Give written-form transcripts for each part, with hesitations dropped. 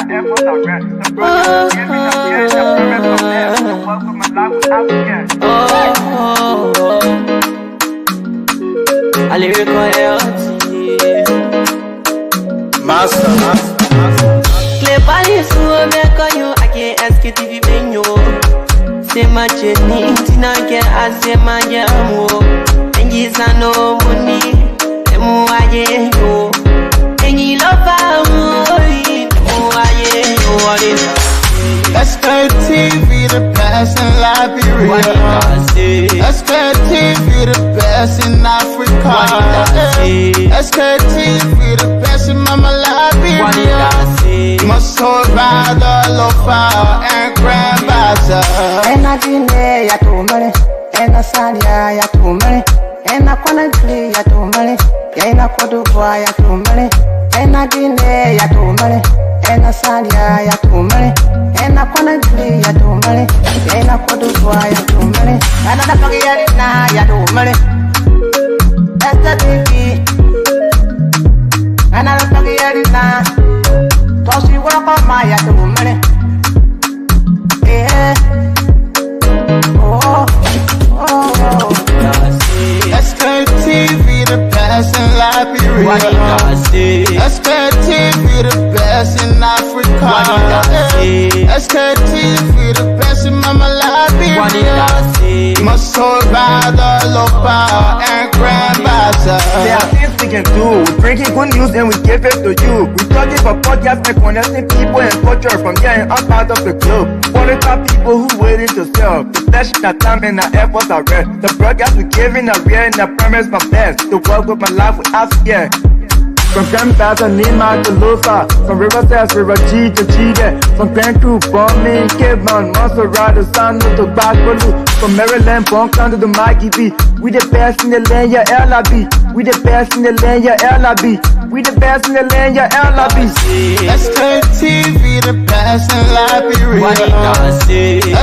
efforts are rest. The brothers giving up the end, the promise of death. The work of my life without again. Allez, Master. Clay Paris, who am I calling? I can't ask you to be menyo. Say my journey, Tina can ask my jamo. And you no money, and more I go. And you love Sktv, the best in Liberia. Sktv, the best in Africa. Sktv, the best in Mama Liberia. Must survive the lofa and grandbaza. And I didn't ya to money, and I said ya to money, and I couldn't play ya to money, and I could do ya to money, and I didn't ya to money, and I said ya to money, and I couldn't play ya to money, and I could do ya to money, and I forget now ya to money. That's the TV, and I don't forget it now. Toss you work on my ya to money. Yeah. Sktv, the best in Liberia. Sktv, the best in Africa. Sktv, the best in Mama Liberia. Must survive the lofa and grandbaza. There are things we can do. We bring in good news and we give it to you. We talking for podcasts and connecting people and culture from here and outside of the globe. Qualified people who waiting to sell. The flesh, the time, and the efforts are rest. The broadcast we giving are real and the promise my best. The work with my life without fear. From Grandfather, Nima to Lufa. From Riverside, River G to Chile. From Grand Crew, Bombing, Kidman, Monster Rider, San to Backbaloo. From Maryland, Bonk to Mikey B. We the best in the land, yeah, LIB. We the best in the land, yeah, LIB. We the best in the land, yeah, LIB. Sktv, the best in Liberia.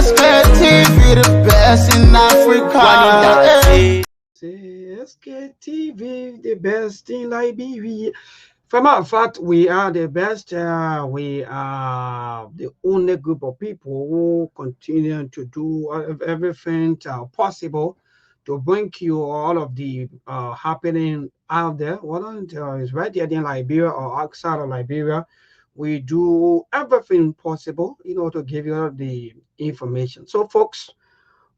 Sktv, the best in Africa. Sktv, the best in Liberia. From our fact, we are the best. We are the only group of people who continue to do everything possible to bring you all of the happening out there. Whether it's right here in Liberia or outside of Liberia, we do everything possible, to give you all the information. So, folks,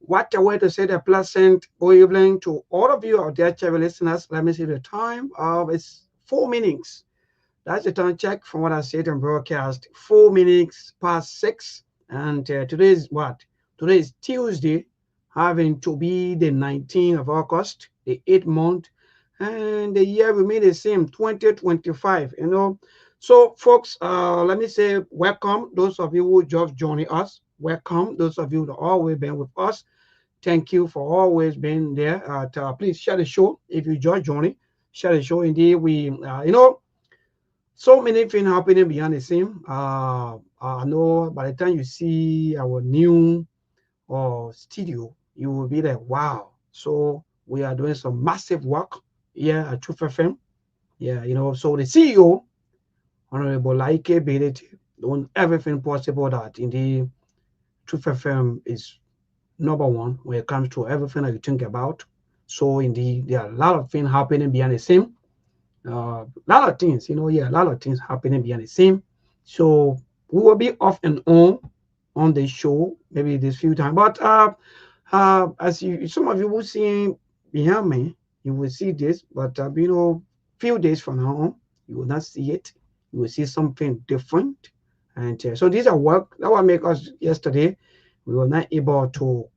what a way to say the pleasant good evening to all of you out there, TV listeners. Let me see the time. It's 4 minutes. That's the time check from what I said in broadcast. 4 minutes past 6. And today is what? Today is Tuesday, having to be the 19th of August, the 8th month. And the year remain the same, 2025, So, folks, let me say welcome. Those of you who just joining us, welcome. Those of you that always been with us, thank you for always being there. Please share the show if you just joining. Share the show. Indeed, we, so many things happening behind the scene. I know by the time you see our new studio, you will be like, wow. So we are doing some massive work here at Truth FM. Yeah, so the CEO, Honorable Laike Belete, doing everything possible that indeed Truth FM is number one when it comes to everything that you think about. So indeed, there are a lot of things happening behind the scene. A lot of things, a lot of things happening behind the scene. So we will be off and on the show maybe this few times. But as some of you will see behind me, you will see this. But few days from now on, you will not see it. You will see something different. And so these are work that will make us yesterday. We were not able to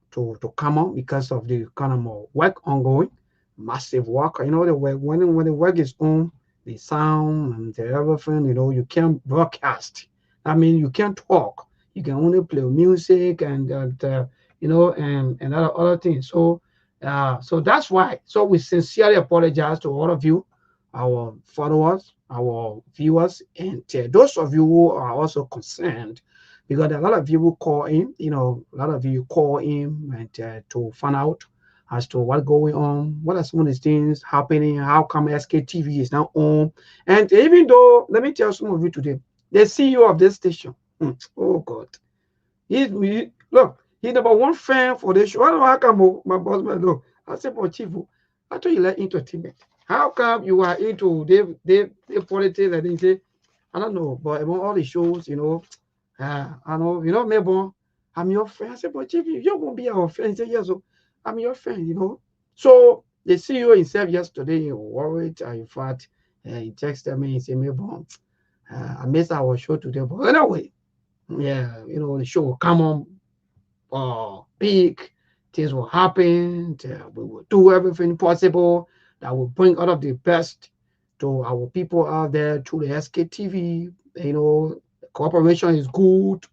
come on because of the kind of more work ongoing, massive work. The work when the work is on, the sound and everything, you can't broadcast. I mean, you can't talk. You can only play music and and other things. So that's why. So we sincerely apologize to all of you, our followers, our viewers, and those of you who are also concerned, because a lot of you will call in, a lot of you call in and to find out as to what's going on, what are some of these things happening, how come Sktv is now on. And even though, let me tell some of you today, the CEO of this station. Oh God. Look, he's number one fan for the show. I don't know how come my boss man look. I said, but Chief, I thought you like entertainment. How come you are into the politics and they say, I don't know, but among all the shows, I know, maybe I'm your friend. I said, but Chief, you won't be our friend. He said, yes, so I'm your friend. So the CEO himself yesterday, he worried, in fact, he texted me, he said, maybe I missed our show today. But anyway, yeah, the show will come on big, things will happen, we will do everything possible that will bring all of the best to our people out there through the SKTV. The cooperation is good.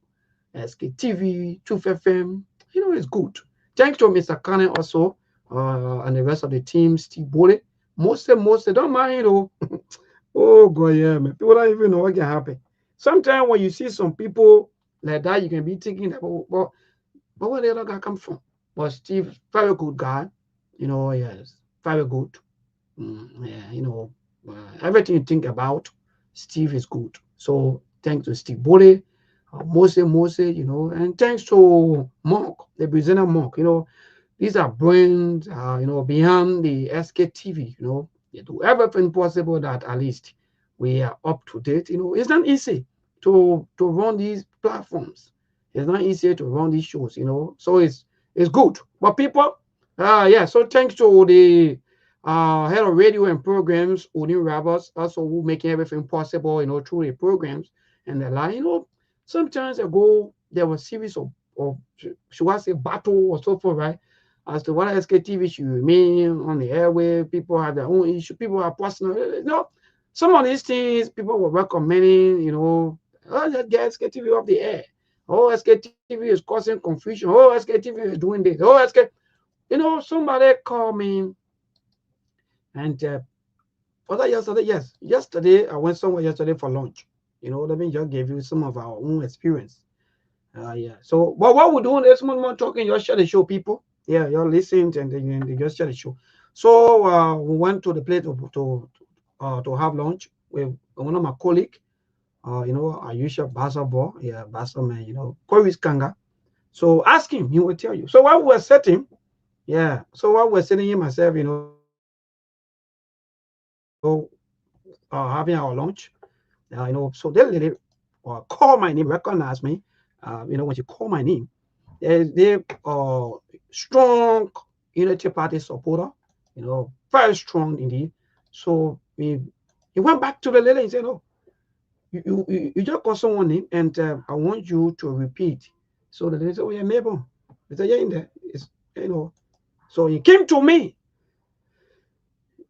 SKTV, 2FM, it's good. Thanks to Mr. Kane also and the rest of the team, Steve Bole. Most don't mind, Oh, God, yeah, man. People don't even know what can happen. Sometimes when you see some people like that, you can be thinking that, but where the other guy come from? But Steve, very good guy. Yes, very good. Yeah, everything you think about, Steve is good. So thanks to Steve Bole, Mose, and thanks to Monk, the Brazilian Monk. These are brands, behind the SKTV. They do everything possible that at least we are up to date. It's not easy to run these platforms. It's not easy to run these shows. So it's good. But people, yeah. So thanks to the head of radio and programs, Odin Roberts, also who making everything possible. Through the programs and the line. Sometimes ago there was a series of should I say battle or so forth, right? As to what SKTV should remain on the airway. People have their own issue. People are personal. Some of these things people were recommending, let's get SKTV off the air. Oh, SKTV is causing confusion. Oh, SKTV is doing this. Oh, somebody called me and was that yesterday? Yes. Yesterday, I went somewhere yesterday for lunch. Let me just give you some of our own experience. Yeah. So, but what we're doing is more talking. Just share the show, people. Yeah, you're listening and then you just share the show. So we went to the place to have lunch with one of my colleagues. I usually basketball. Yeah, basketball man. Corey's Kanga. So ask him. He will tell you. So while we were sitting, yeah. So while we're sitting here myself, having our lunch. So they lady call my name, recognize me. When she call my name, they strong Unity Party supporter. Very strong indeed. So he went back to the lady and said, "No, you just call someone name, and I want you to repeat." So the lady said, "Oh yeah, Mabel." He said, "Yeah, in there." It's, So he came to me.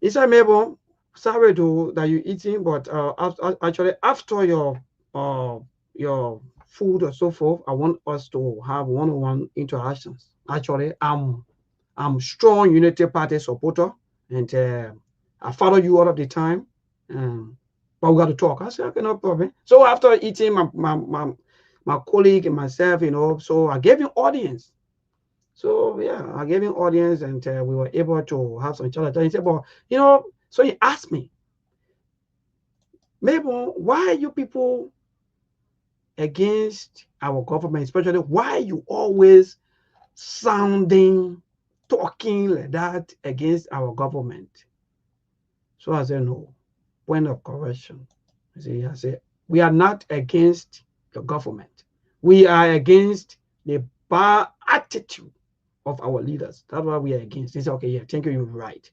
He said, "Mabel, sorry that you're eating, but actually after your food or so forth, I want us to have one-on-one interactions. Actually, I'm strong Unity Party supporter, and I follow you all of the time. But we got to talk." I said, "Okay, no problem." So after eating, my colleague and myself, so I gave him audience. So yeah, I gave him audience, and we were able to have some chat. He said, "But so he asked me, Mabel, why are you people against our government, especially why you always talking like that against our government?" So I said, "No, point of correction." I said, "We are not against the government. We are against the bad attitude of our leaders. That's what we are against." He said, "Okay, yeah, thank you, you're right."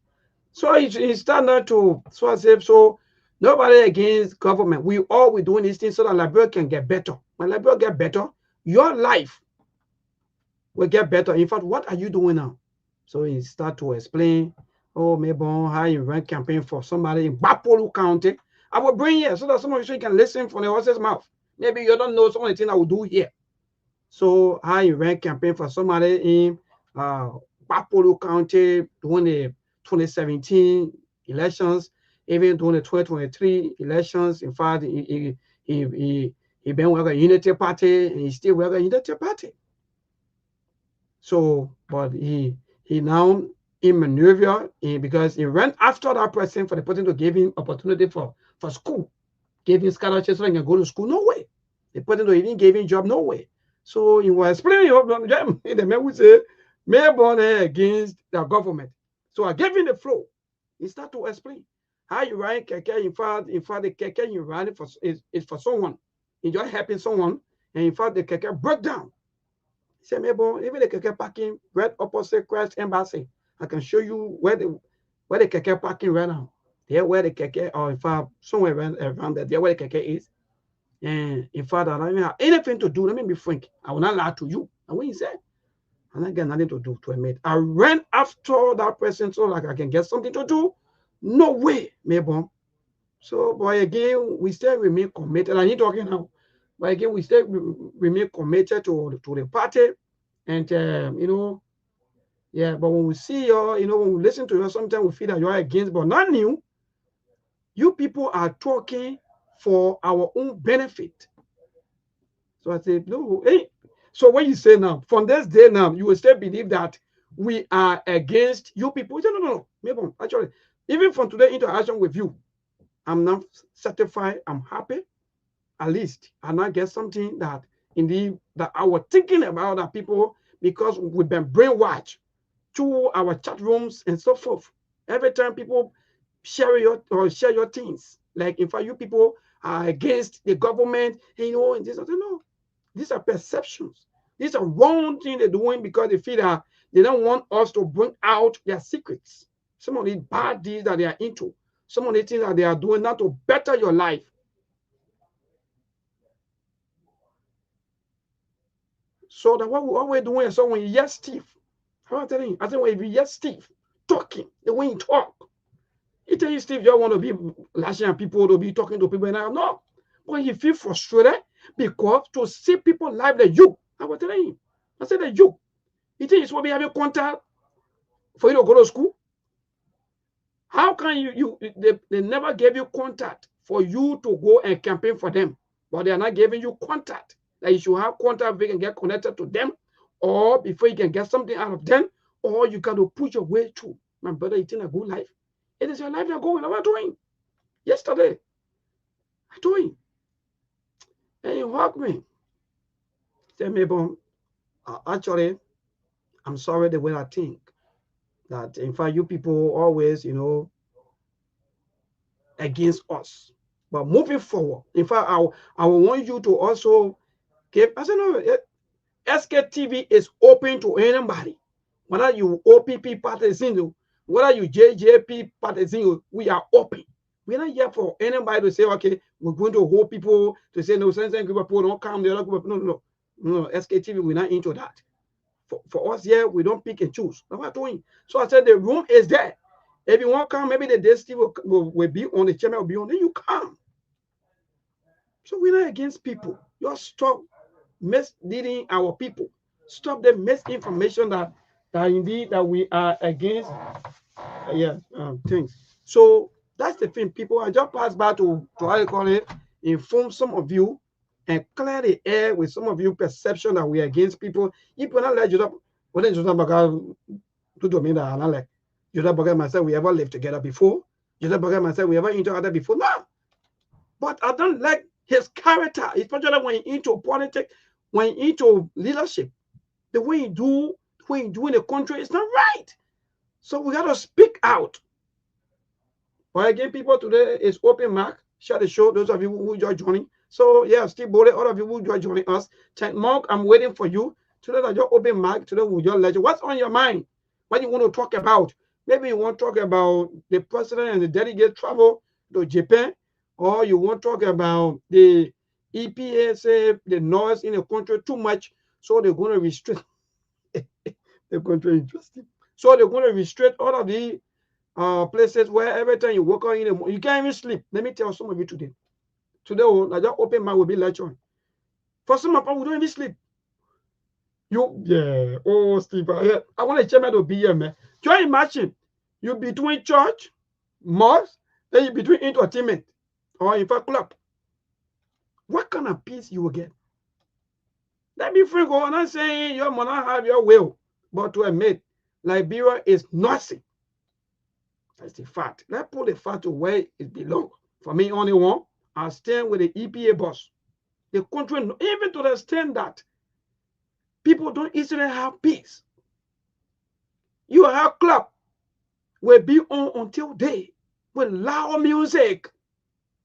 So he started to, so I said, so nobody against government. We doing these things so that Liberia can get better. When Liberia get better, your life will get better. In fact, what are you doing now? So he started to explain, "Oh, maybe how you run campaign for somebody in Bapolu County. I will bring here so that some of you can listen from the horse's mouth. Maybe you don't know some of the things I will do here." So how you ran campaign for somebody in Bapolu County during the 2017 elections, even during the 2023 elections. In fact, he been with a Unity Party, and he still with a Unity Party. So, but he now in maneuver because he ran after that person for the person to give him opportunity for school. gave him scholarship so he can go to school? No way. The person don't even gave him job? No way. So he was explaining the man would say, Melbourne against the government. So I gave him the flow. He started to explain how you ride keke. In fact, the keke you ride for is for someone. You just helping someone, and in fact the keke broke down. He said, Melbourne, even the keke parking right opposite Christ Embassy. I can show you where the keke parking right now. There where the keke, or in fact somewhere around there where the keke is. And in fact, I don't even have anything to do. Let me be frank. I will not lie to you. And when he said, I don't get nothing to do to admit. I ran after that person so like I can get something to do. No way, Melbourne. So, but again, we still remain committed. I need talking now. But again, we still remain committed to the party. And, yeah, but when we see you, when we listen to you, sometimes we feel that you are against, but not new. You people are talking for our own benefit. So I say, no, hey. So when you say now, from this day now, you will still believe that we are against you people. No. Maybe actually, even from today interaction with you, I'm not satisfied. I'm happy. At least I not get something that indeed that I was thinking about that people, because we've been brainwashed through our chat rooms and so forth. Every time people share your things, like in fact you people are against the government, and this. I don't know. These are perceptions. These are wrong things they're doing because they feel that they don't want us to bring out their secrets. Some of the bad deeds that they are into, some of the things that they are doing not to better your life. So that what we're doing is, so when you hear Steve, I'm telling you, I think when you hear Steve talking, the way he talk, he tell you Steve just want to be lashing at people, to be talking to people, and I no. When he feel frustrated because to see people live like you, I was telling him, I said that you think it's what we have a contact for you to go to school? How can they never gave you contact for you to go and campaign for them, but they are not giving you contact that you should have contact before you can get connected to them, or before you can get something out of them, or you got to push your way through. My brother, you think a good life? It is your life you're going. What am I doing? Yesterday, I'm doing. And you hug me. Tell me, actually, I'm sorry the way I think. That in fact, you people always, against us. But moving forward, in fact, I want you to also give. I said, no, Sktv is open to anybody. Whether you OPP partisan, whether you JJP partisan, we are open. We're not here for anybody to say, okay, we're going to hold people to say, no, some group of people don't come, the other group. No. Sktv, we're not into that. For us here, we don't pick and choose. That's what I'm doing. So I said the room is there. If you want to come, maybe the day Steve will be on, the chairman will be on, then you come. So we're not against people. Just stop misleading our people. Stop the misinformation that indeed that we are against. Things. So that's the thing, people. I just passed by to how you call it, inform some of you and clear the air with some of you perception that we are against people. If we're not like you, what did you talk about? To me that I'm not like you don't myself. We ever lived together before? You don't myself. We ever interacted before? No. But I don't like his character, especially when he into politics, when he into leadership. The way he do in the country is not right. So we got to speak out. But again, people, today is open mic. Share the show. Those of you who are joining. So yeah, Steve Bole, all of you who are joining us. Mark, I'm waiting for you. Today I just open mic. Today we just let you. What's on your mind? What you want to talk about? Maybe you want to talk about the president and the delegate travel to Japan, or you want to talk about the EPA say the noise in the country too much, so they're going to restrict the country. Interesting. So they're going to restrict all of the places where every time you walk out in the morning, you can't even sleep. Let me tell some of you today. Today, I just open my will be lecturing. For some of us, we don't even sleep. Steve, I want to chairman to be here, man. Just imagine you between church, mosque, then you between entertainment, or in fact club. What kind of peace you will get? Let me free go. I'm not saying you might not have your will, but to admit, Liberia is nothing. That's the fact. Let's put the fact to where it belongs. For me, only one. are staying with the EPA bus. The country, even to the extent that people don't easily have peace. You have club will be on until day with loud music.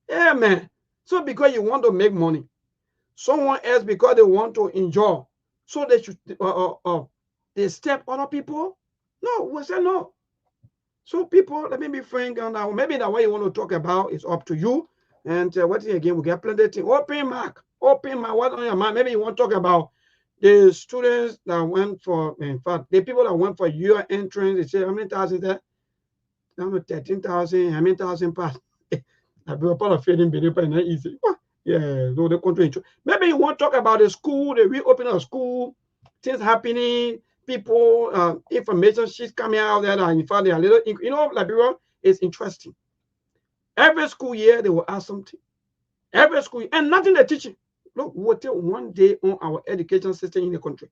Yeah, man. So because you want to make money, someone else because they want to enjoy, so they should they step other people. No, we say no. So people, let me be frank, and maybe that what you want to talk about is up to you. And what again, we get plenty of things. Open mic, what on your mind? Maybe you want to talk about the students that went for, in fact, the people that went for year entrance. They say how many thousand there? 13,000. How many thousand pass? I be a part of feeding video, but not easy. Yeah, so the country. Maybe you want to talk about the school, the reopening of school, things happening, people, information sheets coming out there. And in fact, they are little, Liberia is interesting. Every school year, they will ask something. Every school, and nothing they're teaching. Look, we'll take one day on our education system in the country.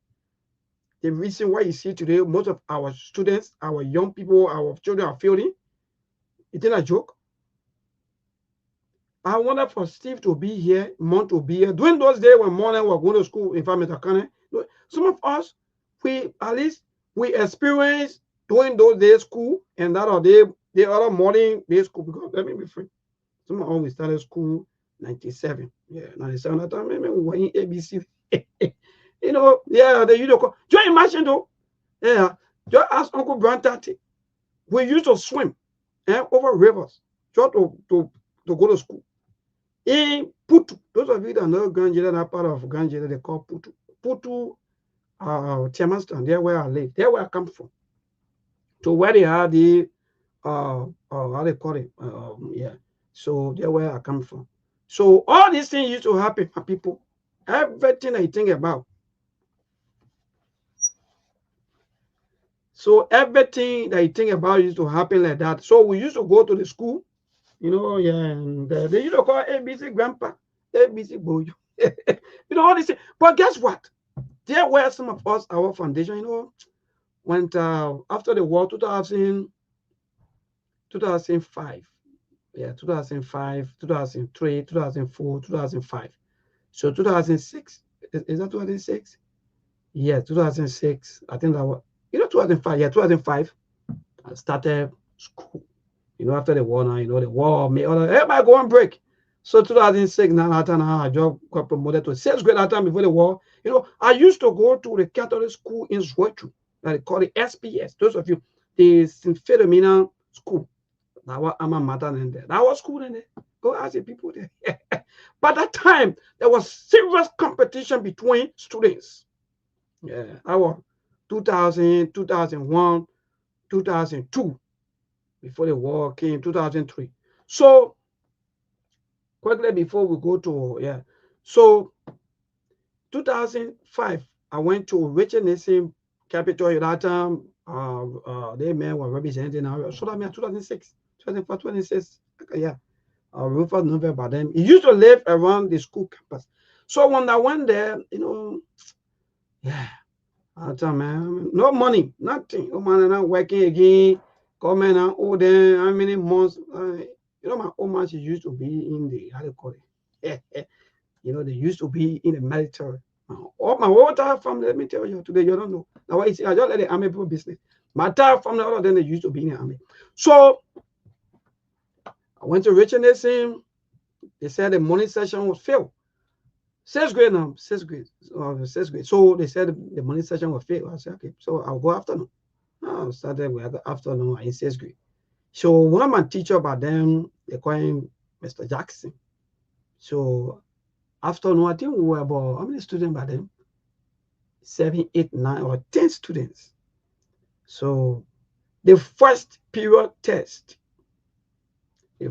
The reason why you see today, most of our students, our young people, our children are failing. It's not a joke. I wonder for Steve to be here, Mont to be here. During those days when morning we were going to school in Mr. some of us, we experienced during those days school and that other day, the other morning day school, because let me be free. Some of us we started school 97. Yeah, 97 that time, maybe we were in ABC. Yeah, they used to call. Just imagine though, yeah, just ask Uncle Brand 30. We used to swim over rivers just to go to school. In Putu, those of you that know Ganjela, that part of Ganjela, they call Putu. Putu, Tiamastan, there where I live, there where I come from. To where they have the, how they call it, yeah. So there where I come from. So all these things used to happen for people. Everything I think about. So everything that you think about used to happen like that. So we used to go to the school. Yeah, and they used to call ABC Grandpa, ABC Boyo. All these things. But guess what? There were some of us, our foundation, went after the war, 2005. Yeah, 2005, 2003, 2004, 2005. So 2006, is that 2006? Yeah, 2006. I think that was, 2005. Yeah, 2005. I started school. After the war now, the war made everybody go on break. So 2006, now I just got promoted to 6th grade that time before the war. I used to go to the Catholic school in Zwochu, that they call it SPS. Those of you, the St. Philomena school. That was alma mater in there. That was school in there. Go ask the people there. But that time, there was serious competition between students. Yeah, that was 2000, 2001, 2002. Before the war came, 2003. So, quickly before we go to, so 2005, I went to Richard Nixon Capitol that time. They men were representing our, so that means 2006, 2005, 2006, yeah. Rufus November then. He used to live around the school campus. So when I went there, yeah, I tell man, no money, nothing. No money, not working again. Coming out, then how many months? My old man, she used to be in the, how do you call it? They used to be in the military. All my whole entire family, let me tell you today, you don't know. Now, I just let the army people business. My entire family, all of them, they used to be in the army. So, I went to Richard Nixon. They said the morning session was filled. 6th grade now, 6th grade. 6th grade. So, they said the morning session was filled. I said, okay, so I'll go afternoon. I started with afternoon in 6th grade. So one of my teachers by them, they call him Mr. Jackson. So afternoon, I think we were about, how many students by them? 7, 8, 9, or 10 students. So the first period test, at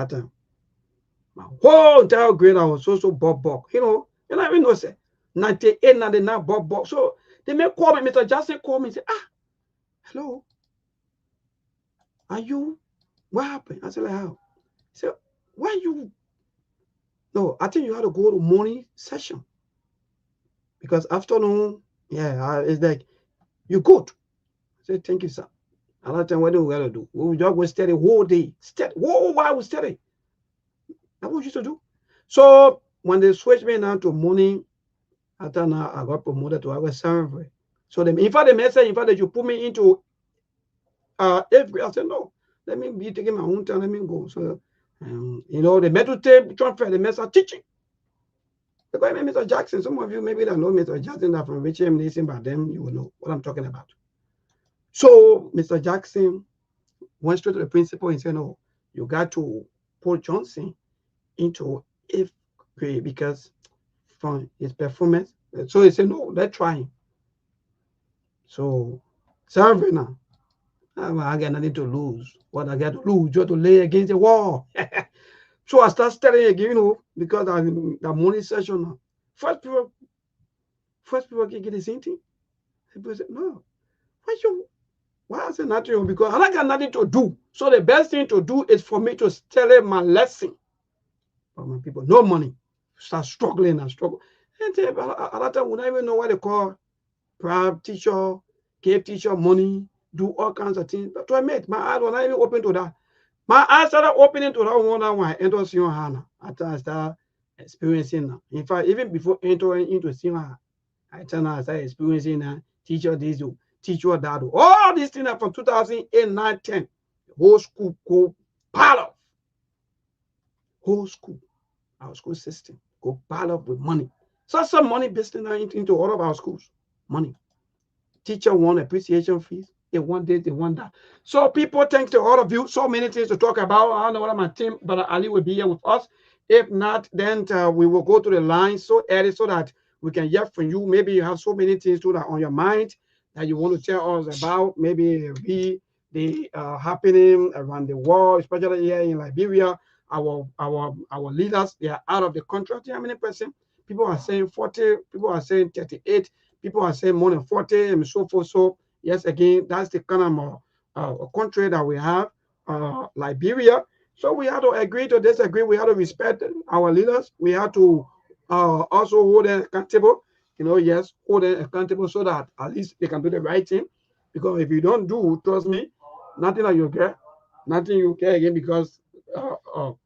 time, my whole entire grade, I was also bob. You even know, say 98, 99 bob. So they may call me, Mr. Jackson call me and say, hello, are you, what happened? I said, like, how? He said, why you, no, I think you had to go to morning session. Because afternoon, it's like, you good. I said, thank you, sir. Another time, what do we got to do? We just go study whole day. Whole while we study. That's what we used to do. So when they switched me now to morning, after now I got promoted to our server. So they, in fact, they message, in fact, that you put me into 8th grade. I said, no, let me be taking my own time, let me go. So, you know, the metal tape transfer, the message teaching. Because I Mr. Jackson, some of you maybe don't know Mr. Jackson that from HM Nation, but them you will know what I'm talking about. So Mr. Jackson went straight to the principal and said, no, you got to put Johnson into 8th grade because from his performance. So he said, no, let's try him. So Saturday now, I got nothing to lose. What I got to lose, just to lay against the wall. So I start studying again, you know, because I'm the morning session now. First people can get the same thing. People say, no, why I say nothing? Because I got nothing to do. So the best thing to do is for me to study my lesson. But when people no money, start struggling and struggle. And at that time, we don't even know what they call private teacher, give teacher money, do all kinds of things. But I made my eyes were not even open to that. My eyes started opening to that one when I entered Senior Hannah. After I started experiencing now. In fact, even before entering into Senior, I started experiencing teacher this, teacher that. All these things are from 2008, 9, 10. The whole school go pile up. Whole school, our school system, go pile up with money. So some money business into all of our schools. Money. Teacher want appreciation fees. They want this, they want that. So people, thanks to all of you. So many things to talk about. I don't know what my team, but Ali will be here with us. If not, then we will go to the line so early so that we can hear from you. Maybe you have so many things to that on your mind that you want to tell us about. Maybe the happening around the world, especially here in Liberia. Our leaders, they are out of the country. How many percent? People are saying 40. People are saying 38. People are saying more than 40 and so forth. So yes, again, that's the kind of country that we have, Liberia. So we have to agree to disagree. We have to respect our leaders. We have to also hold them accountable. You know, yes, hold them accountable so that at least they can do the right thing. Because if you don't do, trust me, nothing that you get, nothing you get again because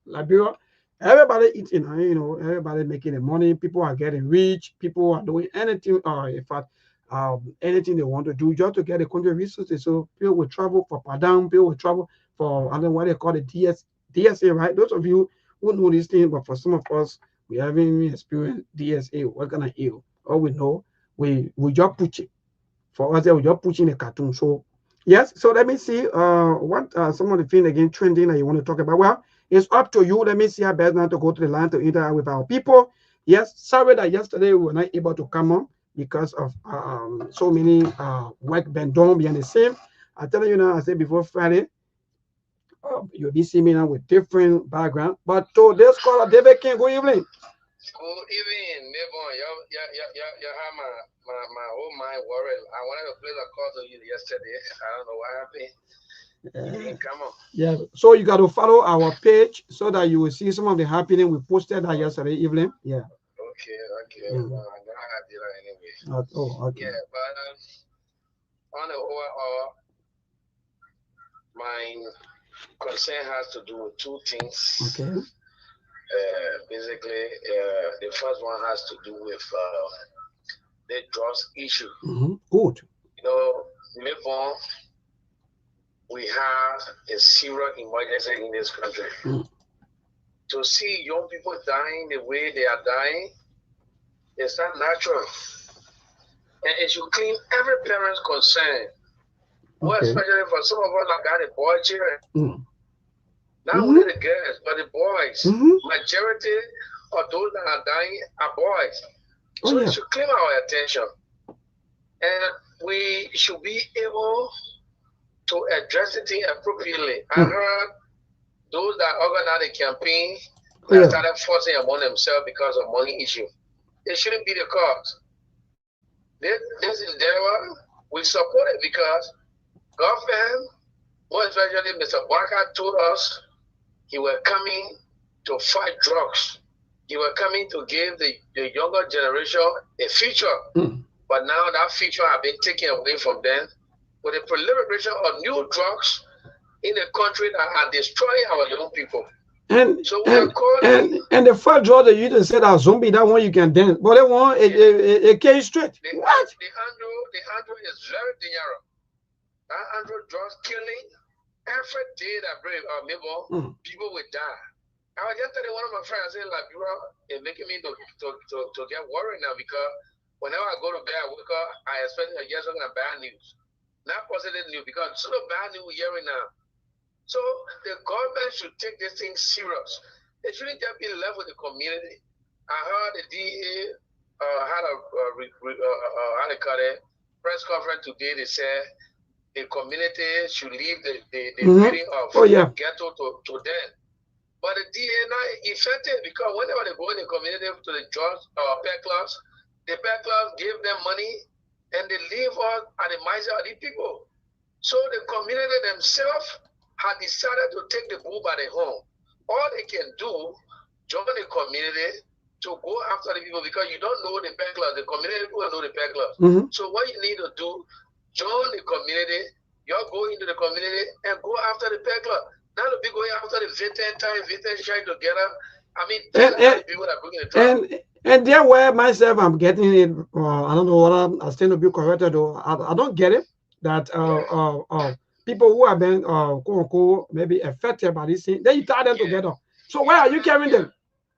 Liberia, everybody eating, you know, everybody making the money. People are getting rich. People are doing anything, in fact, anything they want to do just to get the country resources. So people will travel for Padang, people will travel for, I don't know what they call it, DSA, right? Those of you who know this thing, but for some of us, we haven't even experienced DSA. What kind of ill? All we know, we just push it. For us, we just pushing a cartoon. So yes, so let me see what some of the things again trending that you want to talk about. Well, it's up to you. Let me see how best now to go to the line to interact with our people. Yes, sorry that yesterday we were not able to come on because of so many work been done behind the same. I tell you now, I said before Friday, you'll be seeing me now with different background. But to this caller, David King, good evening. Good evening, neighbor. You have my whole mind worried. I wanted to play the call to you yesterday. I don't know what happened. You didn't come on. Yeah, so you got to follow our page so that you will see some of the happening. We posted that yesterday evening. Yeah. Okay. Well, I'm gonna do that anyway. Okay. Yeah, but on the overall, my concern has to do with two things. Okay. Basically, the first one has to do with the drugs issue. Good. You know, Mebon, we have a serious emergency in this country. To see young people dying the way they are dying, it's not natural. And it should claim every parent's concern. Well, especially for some of us that got a boy children. Not only the girls, but the boys. Majority of those that are dying are boys. So it should claim our attention. And we should be able to address the thing appropriately. I heard those that organize the campaign that started forcing among themselves because of money issue. It shouldn't be the cause. This is their one. We support it because government, more especially Mr. Barker, told us he were coming to fight drugs. He were coming to give the younger generation a future. But now that future has been taken away from them with the proliferation of new drugs in a country that are destroying our young people. And So we are calling. and the first draw they used to say that zombie, that one you can dance, but they want a cage straight. What? The Andrew is very dangerous. That Andrew drugs killing every day that brave people will die. I was just telling one of my friends, I said, like, bro, it's making me to get worried now because whenever I go to bed, I wake up, I expect to hear something bad news. Not positive news because it's the bad news we're hearing now. So the government should take this thing serious. It shouldn't just be left with the community. I heard the DA had a how they call it, press conference today. They said the community should leave the feeling of ghetto to them. But the DA now effective because whenever they go in the community to the jobs pet clubs, the pet clubs give them money and they leave us at the mercy of the people. So the community themselves have decided to take the bull by the horn. All they can do, join the community to go after the people because you don't know the pet club. The community people know the pet club. So what you need to do, join the community. You go into the community and go after the pet club. Now to be going after the veterans trying together. I mean, people that bring the trouble. And there where myself I'm getting it. I don't know what I still to be corrected though. I don't get it that people who have been quote unquote maybe affected by this thing, then you tie them together. So where are you carrying them?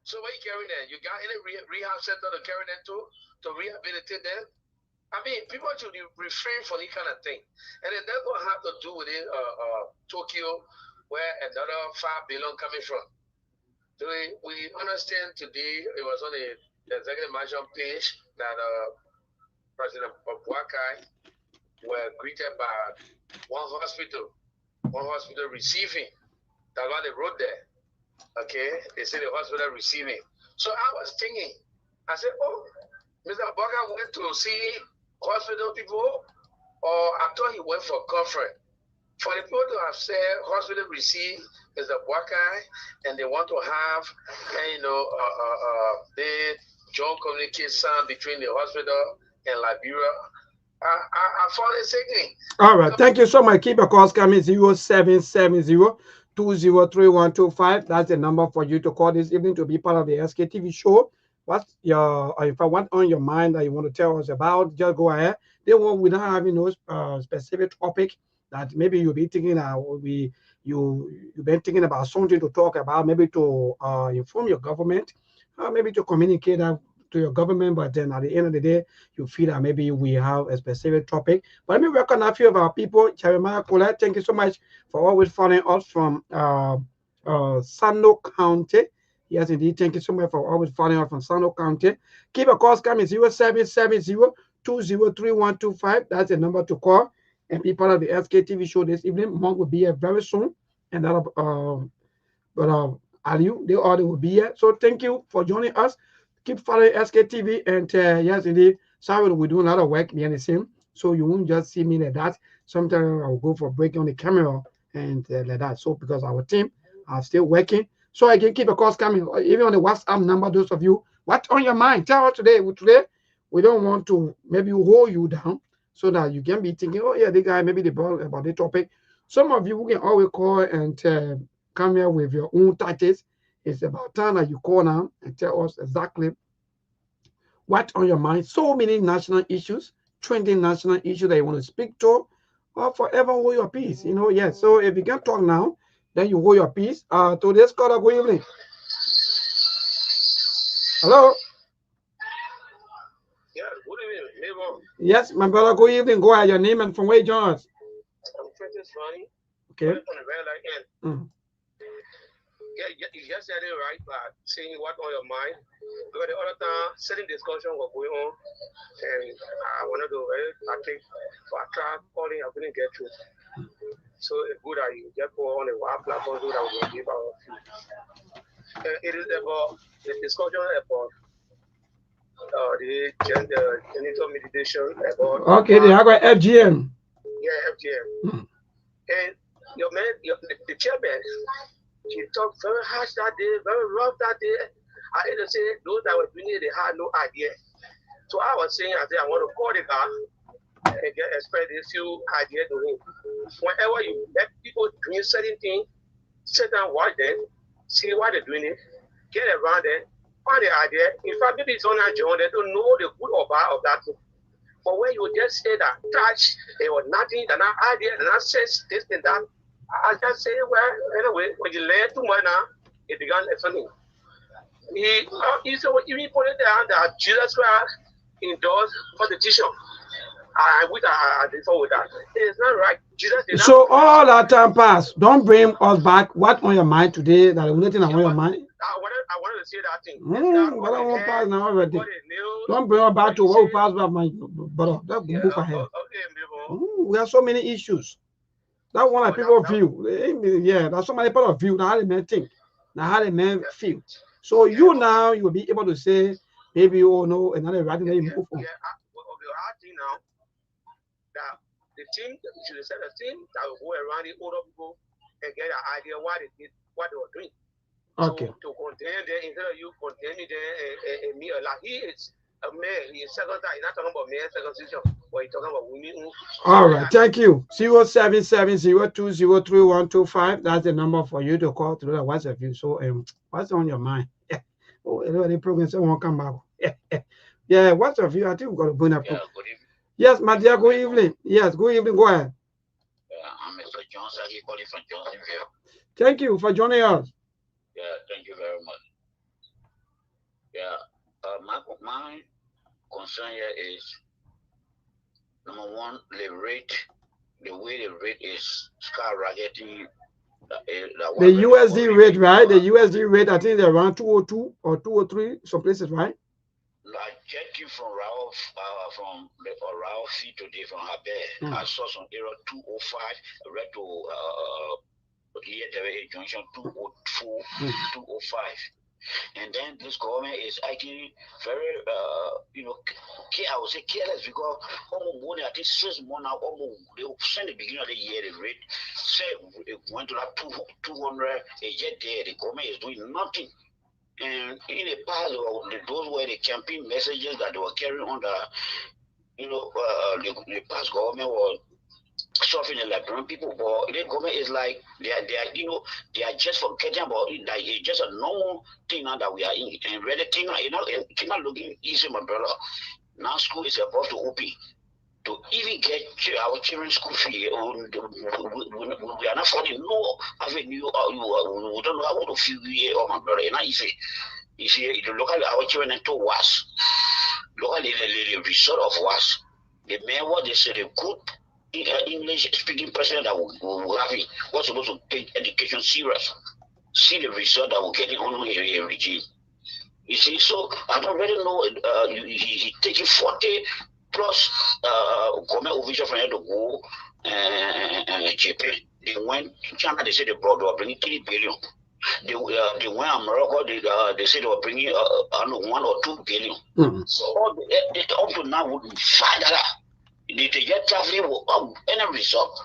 So where you carrying them? You got any rehab center to carry them to rehabilitate them? I mean, people should refrain from this kind of thing. And it doesn't have to do with it, Tokyo, where another $5 billion coming from. So we understand today, it was on the executive management page that President Buakai were greeted by one hospital receiving. That's why they wrote there. Okay, they say the hospital receiving. So I was thinking, I said, oh, Mr. Buakai went to see hospital people, or I thought he went for conference. For the people to have said hospital receive is a Buakai, and they want to have, the joint communication between the hospital and Liberia. I found it sickening. All right, thank you so much. Keep your calls coming 0770-203125. That's the number for you to call this evening to be part of the Sktv show. What's your, if I want on your mind that you want to tell us about, just go ahead. They won't, we don't have no specific topic that maybe you'll be thinking you've been thinking about something to talk about, maybe to inform your government, maybe to communicate that to your government, but then at the end of the day, you feel that maybe we have a specific topic. But let me welcome a few of our people. Jeremiah Colette, thank you so much for always following us from Sano County. Yes, indeed. Thank you so much for always following us from Sano County. Keep a call coming 0770-203125. That's the number to call and be part of the Sktv show this evening. Monk will be here very soon, and that Aliu, they all will be here. So thank you for joining us. Keep following Sktv, and yes, indeed, sorry, we do a lot of work behind the scene, so you won't just see me like that. Sometimes I'll go for a break on the camera and like that. So because our team are still working. So I can keep a calls coming, even on the WhatsApp number. Those of you, what's on your mind? Tell us today. Today, we don't want to maybe hold you down so that you can be thinking, oh yeah, the guy maybe they brought about the topic. Some of you can always call and come here with your own tactics. It's about time that you call now and tell us exactly what's on your mind. So many national issues, trending national issues that you want to speak to, or forever hold your peace. You know, yes. So if you can talk now, then you hold your peace. Today's caller, good evening. Hello. Yeah, good evening, neighbor. Yes, my brother, good evening. Go ahead, your name and from where you join us. I'm Francis Ronnie. Okay. Yeah, you just said it right, but saying what on your mind. Because the other time, certain discussion was going on, and I wanted to, I think, so I tried calling, I couldn't get through. So it's good that you just go on the web platform so that we can give our view. It is about the discussion about the genital meditation about. Okay, they have got FGM. Yeah, FGM. And the chairman, she talked very harsh that day, very rough that day. I had to say those that were doing it, they had no idea. So I was saying, I want to call the guy and express a few ideas to him. Whenever you let people doing certain things, sit down, watch them, see why they're doing it, get around it, find the idea. In fact, maybe it's on our job, they don't know the good or bad of that thing. But when you just say that touch, or nothing, they're not idea, they're not sense, this and that, I just say, well, anyway, when you learn too much now, it began something. He said, even put it down that Jesus Christ endorsed competition. I wish I did with that. It's not right. Jesus did not. So all that time passed. Don't bring us back. What on your mind today? That the only thing on your mind. I wanted to say that thing. But I won't pass now already. Don't bring us back to what we passed by my brother. That will move ahead. We have so many issues. That one that people view. Yeah, that's so many people of view. Now how they men think. Now how they men feel. So you now you will be able to say maybe you know another writing that you move on. I think now that the team should set a team that will go around the older people and get an idea what they did, what they were doing. Okay. So to contain there instead of you containing there and me like he is a man, he is second time, he's not talking about man circumcision, but he's talking about women. All right, thank you. 0770203125. That's the number for you to call to know what's the view. So what's on your mind? Oh, the program said won't come back. Yeah, what's your view? I think we've got to bring up. Yes, my dear, good evening. Yes, good evening. Go ahead. I'm Mr. Johnson. He calling from Johnsonville. Thank you for joining us. Yeah, thank you very much. Yeah, my concern here is number one, the way the rate is skyrocketing. The USD rate, right? The USD rate, I think they're around 202 or 203, some places, right? Like checking from Ralph feed today from Habe. I saw some error 205, read to here the junction 204, 205. And then this government is actually very, I would say careless because almost more than I think 6 months now, almost they send the beginning of the year the rate say it went to like 200 a year there. The government is doing nothing. And in the past, those were the campaign messages that they were carrying on the past government was suffering the Liberian people, but the government is like they are just forgetting about it. That it's just a normal thing now that we are in, and really thing now, it's not looking easy, my brother. Now school is about to open. To even get our children's school fee, we are not finding no avenue. We don't know how to feel here, my brother. And I say, you see, the local our children to was locally the result of was the man what they said a good English speaking president that will have it was supposed to take education serious. See the result that we're getting on a regime. You see, so I don't really know. He taking 40 plus government officials from here to go and Japan. They went to China. They said they were bringing 3 billion. They went to America. They said they were bringing I don't know 1 or 2 billion. So up to now would $5. They get traveling without any result.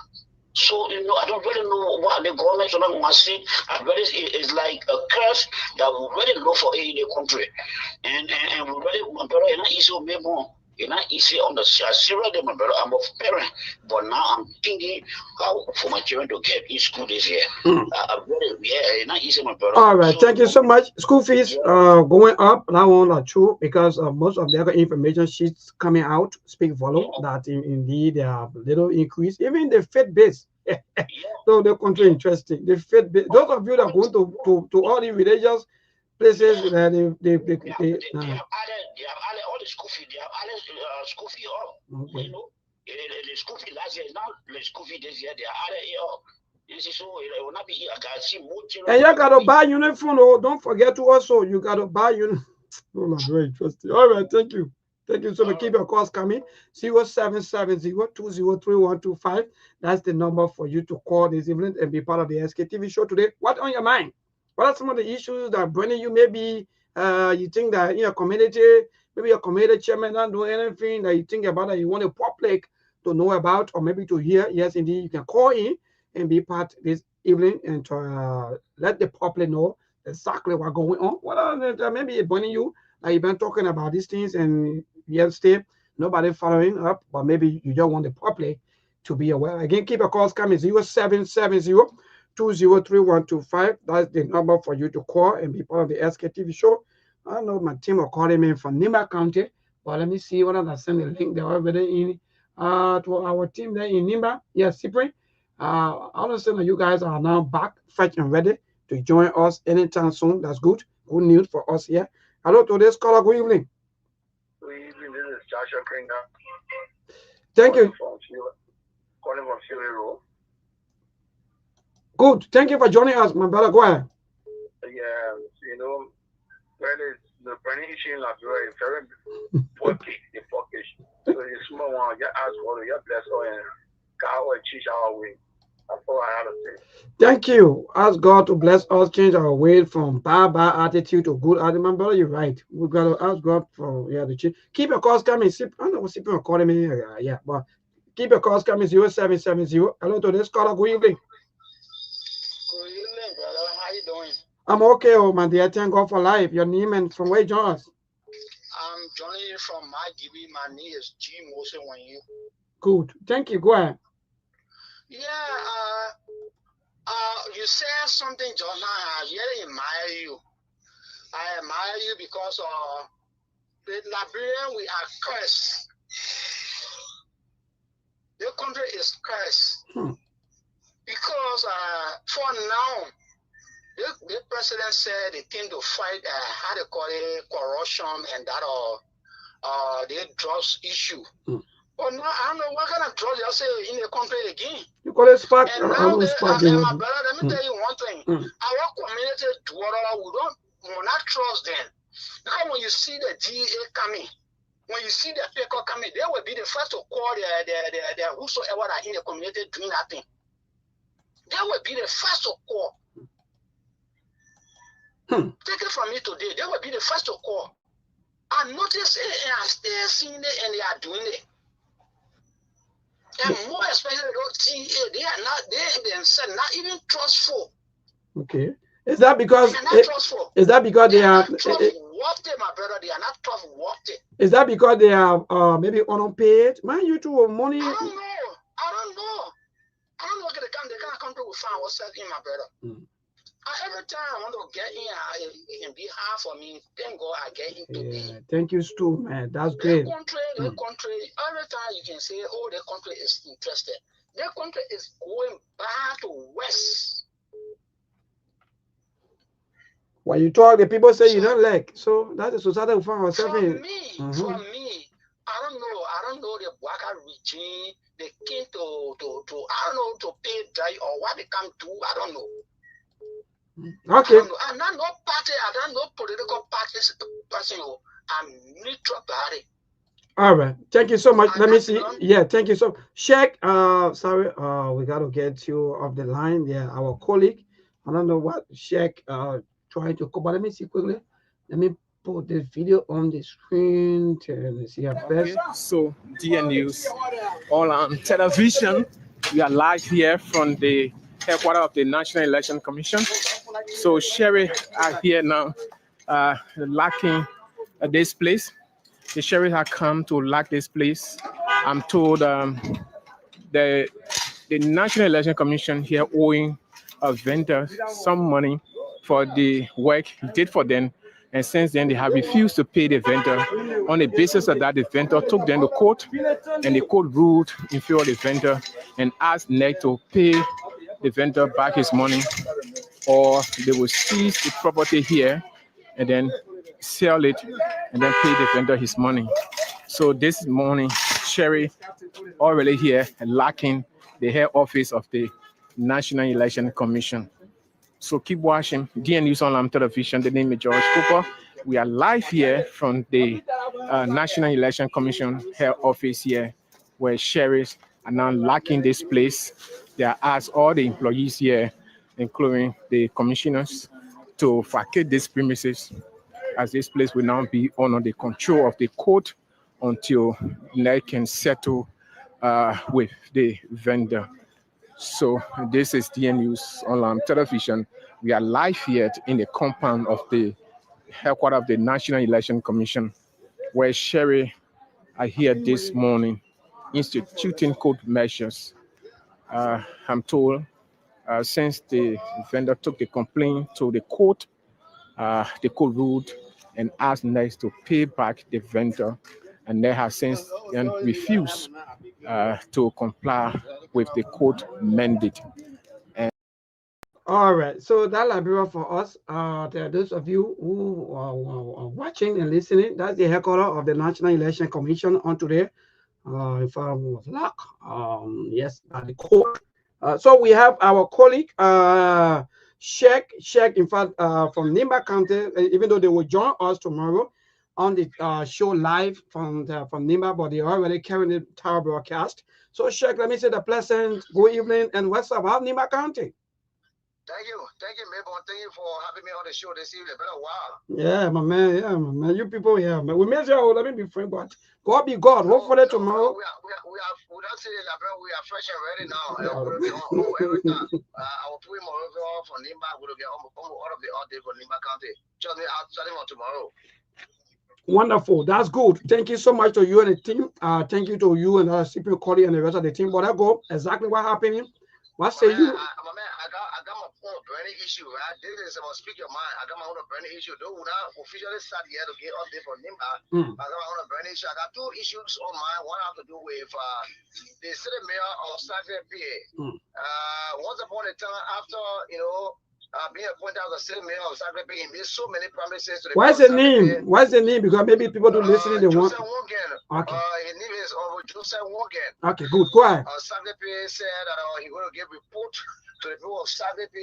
So I don't really know what the government must say. I really it's like a curse that we really low for in the country, and we really my brother not easy to make more. It's not easy on the serious my brother. I'm a parent, but now I'm thinking how for my children to get in school this year. It's not easy, my brother. All right, so, thank you so much. School fees going up. That one are true because most of the other information sheets coming out speak volume that indeed there are little increase. Even the faith base. So the country interesting. The faith base. Those of you that are going to all the religious places that they have added all the school fee. They have added school fee up. Okay. The school fee last year is now the school fee this year. They are added it up. So it will not be here. I can see more children. And you gotta buy uniform. Oh, don't forget to also you gotta buy uniform. Oh, that's very interesting. All right, thank you. Thank you so much. Keep your calls coming. 0770203125. That's the number for you to call this evening and be part of the Sktv show today. What's on your mind? What are some of the issues that are burning you? Maybe you think that in your community, maybe your community chairman not doing anything that you think about that you want the public to know about or maybe to hear. Yes, indeed, you can call in and be part this evening and to let the public know exactly what's going on. What are maybe it's burning you? Like you've been talking about these things and yet still nobody following up, but maybe you don't want the public to be aware. Again, keep your calls coming 0770 203125. That's the number for you to call and be part of the SKTV show. I know my team are calling me from Nimba County, but let me see what I send the link there already in to our team there in Nimba. Yes, Cyprian. I understand that you guys are now back, fresh and ready to join us anytime soon. That's good. Good news for us here. Hello, today's caller. Good evening. Good evening. This is Joshua Kringa. Thank you. Calling from Fury Road. Good. Thank you for joining us, my brother. Go ahead. Yeah, when the burning issue in Liberia is very pocket, the pocket. So the small one, just ask for your bless her and God will change our way. That's all I have to say. Thank you. Ask God to bless us, change our way from bad attitude to good attitude. My brother, you're right. We got to ask God for the change. Keep your calls coming. I don't know what people are calling me. Yeah, but keep your calls coming. 0770. Hello to this caller. Good evening. Good evening, brother. How you doing? I'm okay, oh man dear. Thank God for life. Your name and from where you join us? I'm joining you from my GB. My name is G. Mose when you. Good. Thank you. Go ahead. Yeah, you said something just now. I really admire you. I admire you because the Liberian we are cursed. The country is cursed. Because for now, the president said they came to fight how they call it corruption and that the drugs issue. But now I don't know what kind of drugs you say in the country again. You call it spark. And now, my brother, let me tell you one thing. Our community dweller, we not trust them. Because when you see the DA coming, when you see the people coming, they will be the first to call the whosoever that in the community doing that thing. They will be the first to call. Take it from me today. They will be the first to call. I notice it and I still seeing it and they are doing it. And more especially those TA, they are not, they themselves not even trustful. Okay. Is that because they are not trustful. Is that because they are trustworthy, my brother? They are not trustworthy. Is that because they are maybe unpaid? Man, you two money. I don't know. I don't know what they can't come to find ourselves in, my brother. Every time I want to get in, it can be hard for me. Thank God I get into it. Thank you, Stu, man. That's great. The country, every time you can say, oh, the country is interested. The country is going back to west. When you talk, the people say you don't like. So that's the society we find ourselves in. For me, I don't know the Waka regime. They came to I don't know, to pay dry or what they can do. I don't know. Okay. I'm not no party. I don't know political parties. I'm neutral party. All right. Thank you so much. Let me see. Yeah. Thank you so. Check. Sorry. We got to get you off the line. Yeah. Our colleague. I don't know what. Check. Trying to go. But let me see quickly. Let me put this video on the screen to see our best. So DN News, all on television. We are live here from the headquarters of the National Election Commission. So Sherry are here now, locking this place. The sheriff have come to lock this place. I'm told the National Election Commission here owing a vendor some money for the work he did for them. And since then, they have refused to pay the vendor. On the basis of that, the vendor took them to court, and the court ruled in favor of the vendor and asked NEC to pay the vendor back his money, or they will seize the property here and then sell it and then pay the vendor his money. So this morning, Sherry already here locking the head office of the National Election Commission. So keep watching DN News Online Television. The name is George Cooper. We are live here from the National Election Commission head office here, where sheriffs are now locking this place. They are asked all the employees here, including the commissioners, to vacate these premises, as this place will now be under the control of the court until they can settle with the vendor. So this is DN News Online Television. We are live here in the compound of the headquarters of the National Election Commission, where Sherry are here this morning instituting court measures. I'm told since the vendor took the complaint to the court ruled and asked NEXT to pay back the vendor, and they have since then refused to comply with the court mandate. All right, so that library for us. There are those of you who are watching and listening. That's the headquarters of the National Election Commission on today. If I was luck, yes, at the court. So we have our colleague, Sheikh, in fact, from Nimba County, even though they will join us tomorrow on the show live from Nimba, but they are already carrying the tower broadcast. So Sheikh, let me say the pleasant good evening and what's up? How Nimba County? Thank you, Mabel. Thank you for having me on the show this evening. It's been a while. Yeah, my man. Yeah, my man. You people here, man. We may say, oh, let me be friend, but God be God. Hopefully tomorrow. We don't say that, we are fresh and ready now. We'll be on every time. I will put him over from Nimba. We'll get all of the all day for Nimba County. Trust me, I'll tell him on tomorrow. Wonderful. That's good. Thank you so much to you and the team. Thank you to you and CPO colleague and the rest of the team. But I go exactly what happened. What say you? I got my own burning issue, right? This is about speak your mind. I got my own burning issue. Though we not officially start yet to get up there for Nimba, I got my own burning issue. I got two issues on mine. One have to do with the city mayor of Sktv-Lib. Once upon a time, after being appointed as the city mayor of Sktv-Lib, he made so many promises to the What's the name? What's the name? Because maybe people don't listen. They want. Okay. His name is Joseph Wogan. Okay, good. Go ahead. Sktv said that he's going to give report to the people of Sktv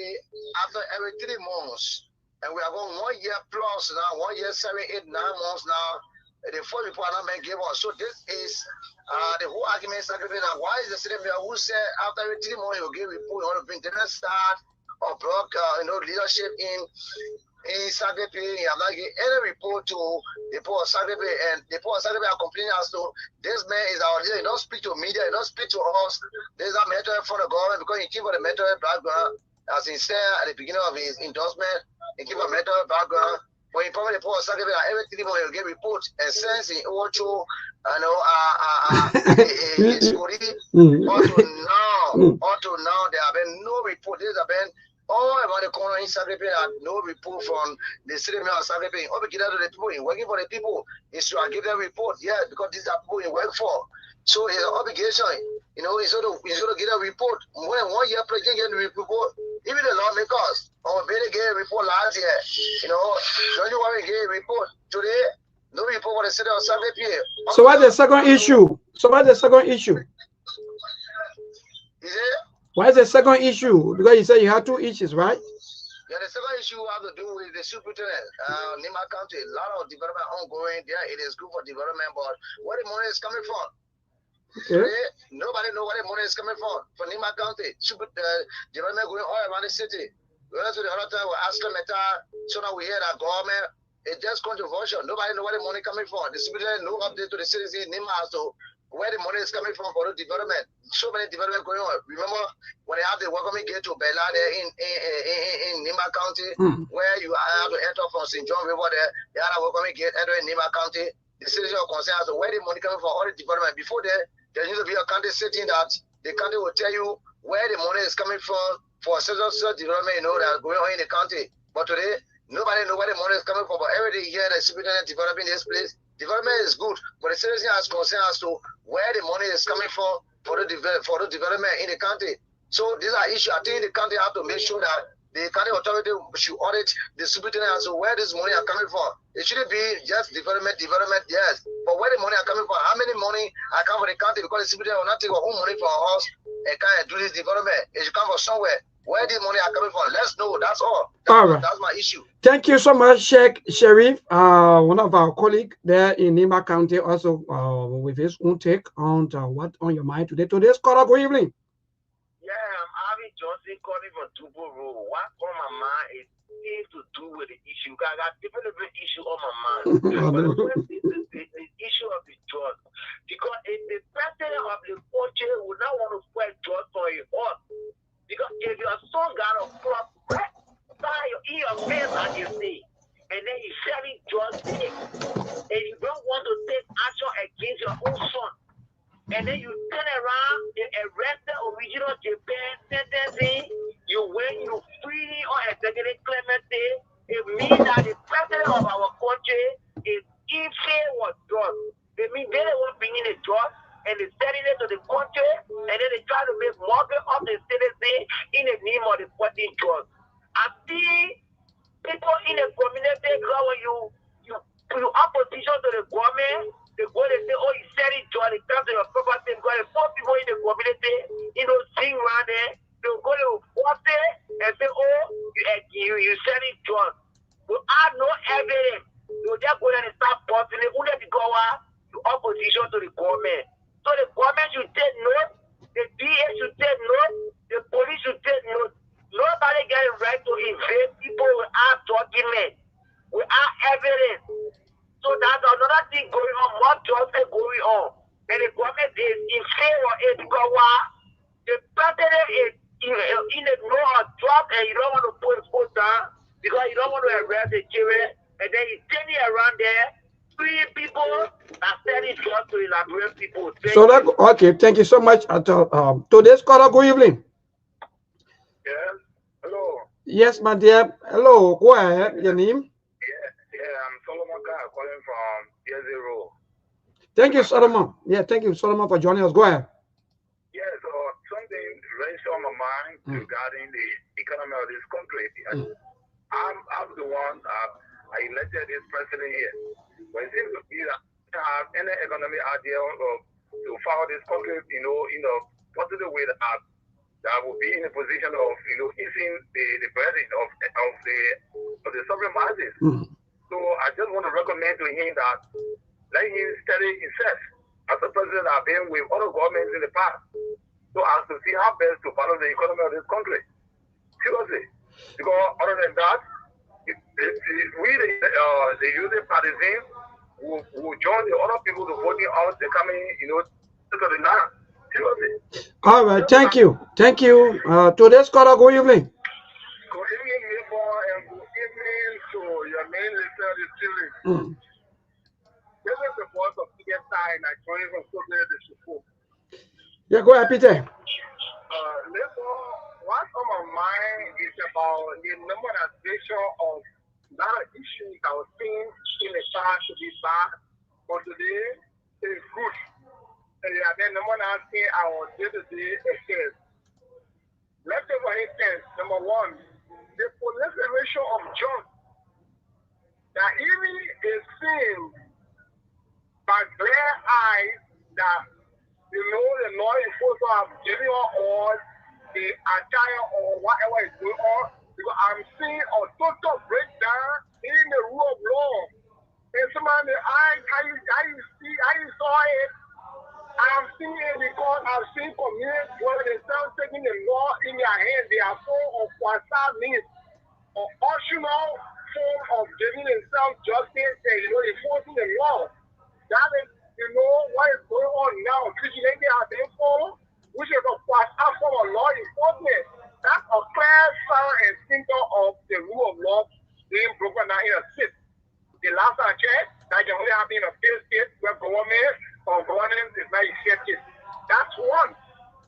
after every 3 months. And we are going 1 year plus now, 1 year, 7, 8, 9 months now. The first report not been given us. So this is the whole argument Sktv now. Why is the city mayor who said after every 3 months he will give report, he want to bring different start or block leadership in Sktv? He have not given any report to the people of Sktv, and the people of Sktv are complaining as to this man is our leader. He don't speak to media, he don't speak to us. There's a mentor for the government because he came from the mentor background, as he said at the beginning of his endorsement. He came from a mentor background. When he promised the people of Sktv that every 3 months he'll get reports, and since he Ocho, until now, there have been no report. There have been all around the corner in Sktv, no report from the city mayor of Sktv. All we get out of the people, working for the people, is to give them report. Yeah, because these are people he work for. So his obligation, he's going to get a report. When 1 year plus he get a report, even the lawmakers, barely get a report last year. Don't you want to get a report today? No report for the city of Sktv. So what's the second issue? Is it? Why is the second issue? Because you said you had 2 issues, right? Yeah, the second issue has to do with the superintendent. Nimba County, a lot of development ongoing there. It is good for development, but where the money is coming from? Okay. Today, nobody knows where the money is coming from. For Nimba County, development going all around the city. We went to the other time with Aston Meta, so now we hear that government. It's just controversial. Nobody knows where the money coming from. The superintendent no update to the citizens in Nimba as to where the money is coming from for the development. So many development going on. Remember when they have the welcoming gate to Bella there in Nimba County, where you have to enter from St. John River there, they have a welcoming gate enter in Nimba County. The citizens are concerned as to where the money coming from all the development. Before there needs to be a county setting that the county will tell you where the money is coming from for social development, that's going on in the county. But today, nobody knows where the money is coming from. But every day here, the superintendent developing this place. Development is good, but the citizen has concern as to where the money is coming from for the development in the county. So these are issues. I think the county have to make sure that the county authority should audit the superintendent as to where this money are coming from. It shouldn't be just development, yes. But where the money are coming from, how many money are coming from the county, because the superintendent will not take our own money from us and kind of do this development. It should come from somewhere. Where the money are coming from, let's know. That's all. That's my issue. Thank you so much, Sheikh Sharif, one of our colleagues there in Nimba County, also with his own take on what on your mind today. Today's caller, good evening. Yeah, I'm Avi Johnson calling from Tubo Road. What on my mind is things to do with the issue. I got different issue on my mind. But the first is the issue of the drug. Because if the president of the country would not want to spread drugs for a horse, because if your son got a crop in your face, as you say, and then he's selling drugs there, and you don't want to take action against your own son, and then you turn around and arrest the original Japan sentencing, you They mean they don't want bringing the drugs and they selling it to the country, and then they try to make market of the citizen in the name of the fucking drugs. I see people in the community, when you opposition to the government, they go and say, oh, you selling drugs, they come to your property, because the poor people in the community, sing around there, they'll go to force it and say, oh, you selling drugs. We have no evidence. You just go and start posting it. Who let it go out? To opposition to the government. So the government should take note. The DA should take note. The police should take note. Nobody got a right to invade people without documents, without evidence. So that's another thing going on. More drugs are going on. And the government is in favor of it because the president is in the know of drugs and you don't want to put his foot down because you don't want to arrest the children. And then he's standing around there, three people are selling drugs to elaborate people. So that okay, thank you so much. Today's caller, good evening. Yes, hello. Yes, my dear. Hello, go ahead. Your name? Yeah, I'm Solomon Car calling from Zero. Thank you, Solomon. Yeah, thank you, Solomon, for joining us. Go ahead. Yeah, so something raised on my mind regarding the economy of this country. I'm the one I elected this president here. But it seems to be that I have any economy idea to follow this country, positive way that will be in a position of, easing the burden of the sovereign masses. So I just want to recommend to him that let him study himself as a president I've been with other governments in the past. So as to see how best to follow the economy of this country. Seriously. Because other than that, the using partisans will join the other people to voting out the coming, to the land. Seriously. All right, thank you. Thank you. Today's caller, good evening. Good evening, neighbor, and good evening to your main listener this evening. This is the voice of PSI and I join from the support. Yeah, go ahead, Peter. Neighbor, what's on my mind is about the normalization of a lot of issues I was seeing in the past to be bad, but today is good. And then normalizing our day-to-day affairs. Let's say, for instance, number one, the proliferation of drugs that even is seen by bare eyes that, the law enforcement have given all the attire or whatever is going on, because I'm seeing a total breakdown in the rule of law. And somebody, I saw it. I'm seeing it because I've seen communities where they start taking the law in their hands. They are full of quasi means or optional form of giving themselves justice and enforcing the law. That is, what is going on now. Vigilante has been formed, which is a quasi form of law enforcement. That's a clear sign and symptom of the rule of law being broken down in a state. The last I checked, that can only happen in a state where government or governance is not effective. That's one.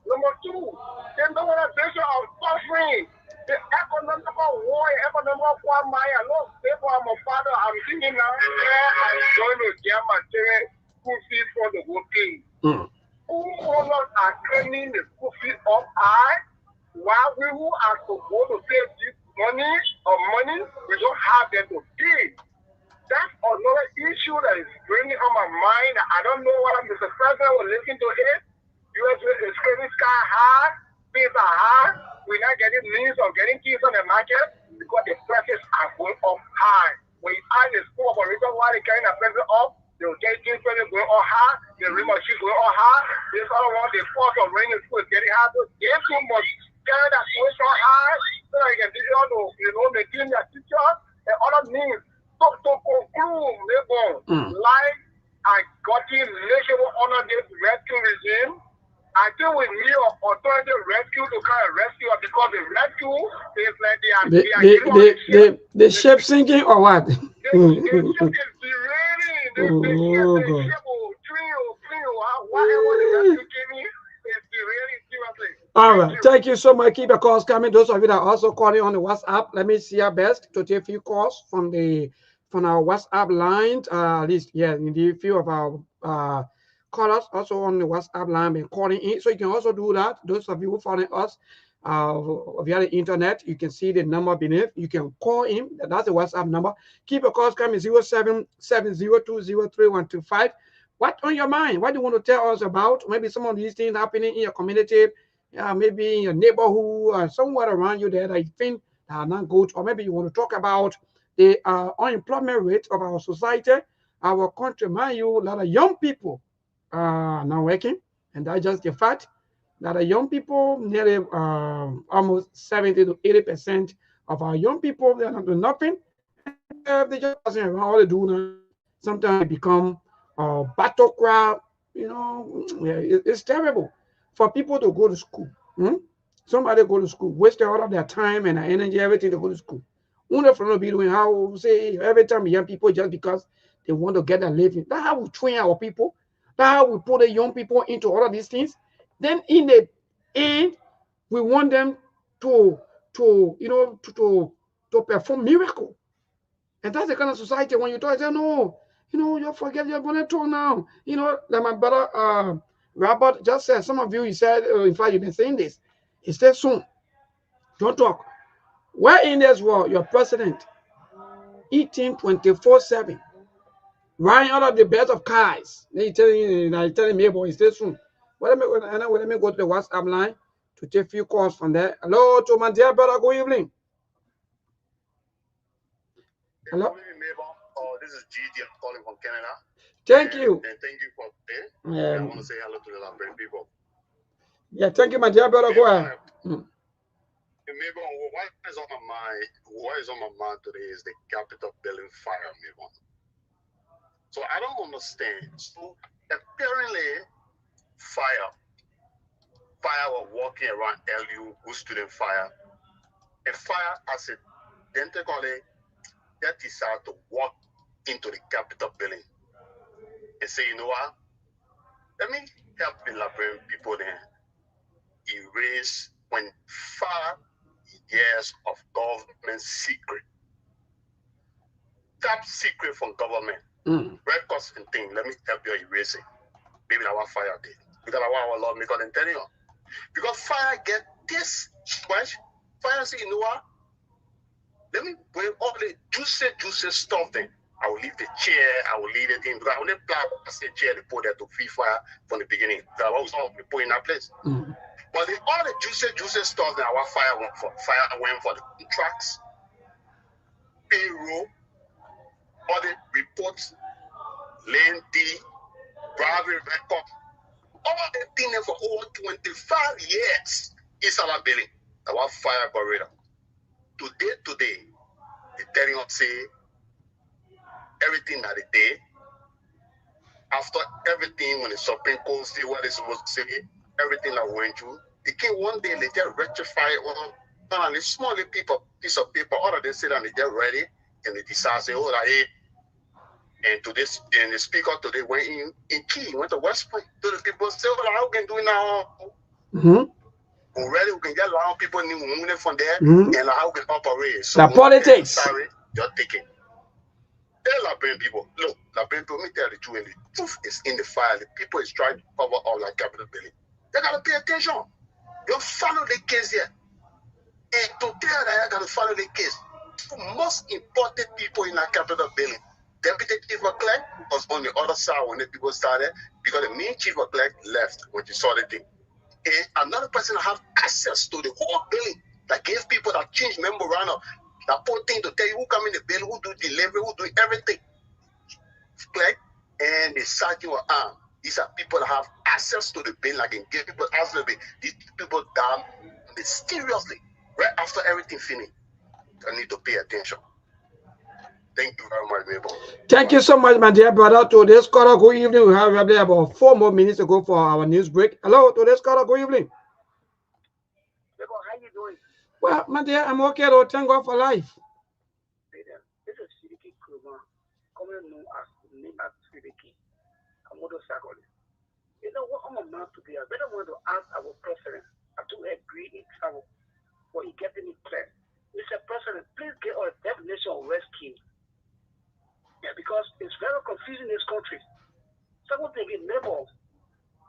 Number two, the normalization of suffering. The economical war, economical war, look, therefore I'm a father, I'm thinking now, I'm going to get my children school fees for the working. Who owners are claiming the school fees up high, while we who are supposed to pay this money, we don't have them to pay. That's another issue that is bringing on my mind. I don't know what Mr. President will listen to it. U.S. is credit sky high, fees are high. We're not getting means of getting keys on the market because the prices are going up high. When you add the school operator while they carrying the prices up, they will get things going up high, the rim machine going up high. This other one, the cost of renting school is getting high. So they too much carry that tuition high so that you can maintain your teachers and other means. So to conclude, like I got in measurable under this rescue regime, I think we need an alternative rescue to kind of rescue us because the rescue is like the ship sinking or what? The ship is derailing. The ship will whatever the rescue gave me is derailing seriously. All right, thank you so much. Keep the calls coming. Those of you that are also calling on the WhatsApp, let me see our best to take a few calls from the from our WhatsApp line. At least, yeah, indeed, a few of our callers also on the WhatsApp line been calling in. So you can also do that. Those of you who following us via the internet, you can see the number beneath. You can call in. That's the WhatsApp number. Keep your calls coming 0770203125. What on your mind? What do you want to tell us about? Maybe some of these things happening in your community, maybe in your neighborhood, or somewhere around you there that you think are not good, or maybe you want to talk about the unemployment rate of our society, our country. Mind you, a lot of young people are not working, and that's just the fact that the young people, nearly almost 70 to 80% of our young people, they're not doing nothing, and they just passing around. All they do now, sometimes they become battle crowd. You know, yeah, it's terrible for people to go to school. Somebody go to school, waste all of their time and their energy, everything to go to school. Only for not be doing how say every time young people just because they want to get a living. That's how we train our people. That's how we put the young people into all of these things. Then in the end, we want them to to perform miracle. And that's the kind of society when you talk, I say, no, you forget you're going to talk now. Like my brother Robert just said, some of you, he said, in fact, you've been saying this. He said soon, don't talk. Where in this world, your president eating 24/7, riding out of the bed of cars. Then he's telling me, boy, stay soon. Let me go to the WhatsApp line to take a few calls from there. Hello, to my dear brother, good evening. Hello? This is Gigi. I'm calling from Canada. Thank you. And thank you for today. I want to say hello to the Liberian people. Yeah, thank you, my dear brother. Go ahead. Maybe what is on my mind today is the Capitol building fire, maybe. So I don't understand. So apparently, fire was walking around LU, good student fire. And fire accidentally that decided to walk into the Capitol building and say, you know what? Let me help the Liberian people then erase 25 years of government secret. Top secret from government. Records and things. Let me help you erase it. Maybe that's what fire did. Because that's what our Lord make an tell you. Because fire get this much. Fire say, you know what? Let me bring all the juicy stuff then. I will leave the chair, I will leave the thing. Because I will not the chair to put there to free fire from the beginning. That was all we put in that place. But all the juicy stuff that our fire went for the contracts, payroll, all the reports, lane D, bribery record, all the things for over 25 years is our building. Our fire barrier. Today, they telling us say everything that they did, after everything when the Supreme Court say what they're supposed to say, everything that went through, they came one day later rectify on a small piece of paper, all of them say that they get ready and they decide say, oh, hey. And to this, and the speaker today went in Key, went to West Point. To the people say, oh, how can do it now? Already we can get a lot of people moving from there and how we can operate. So the politics. Sorry, you're taking. Tell Liberian people, look, Liberian people, let me tell the truth, and the truth is in the fire. The people is trying to cover all like Capitol building. They gotta pay attention. You follow the case here. And to tell that you gotta follow the case. The most important people in that Capitol building, Deputy Chief of Clerk was on the other side when the people started because the main Chief of Clerk left when you saw the thing. And another person have access to the whole building that gave people that change memorandum, that put thing to tell you who come in the building, who do delivery, who do everything. Clerk and the sergeant were armed. These are people that have access to the building, like can give people access to the building. These people died mysteriously right after everything finished. I need to pay attention. Thank you very much, Mabel. Thank you so much, my dear brother. Today's caller, good evening. We have about 4 more minutes to go for our news break. Hello, today's caller, good evening. Mabel, how you doing? Well, my dear, I'm okay, though. Thank God for life. This is Sidiki Kurma, commonly known as Sidiki. I'm a motorcyclist. You know what I'm about to do? I better want to ask our president to agree in travel for getting it clear. Mr. President, please get our definition of rescue. Yeah, because it's very confusing in this country. Someone thinking, neighbor,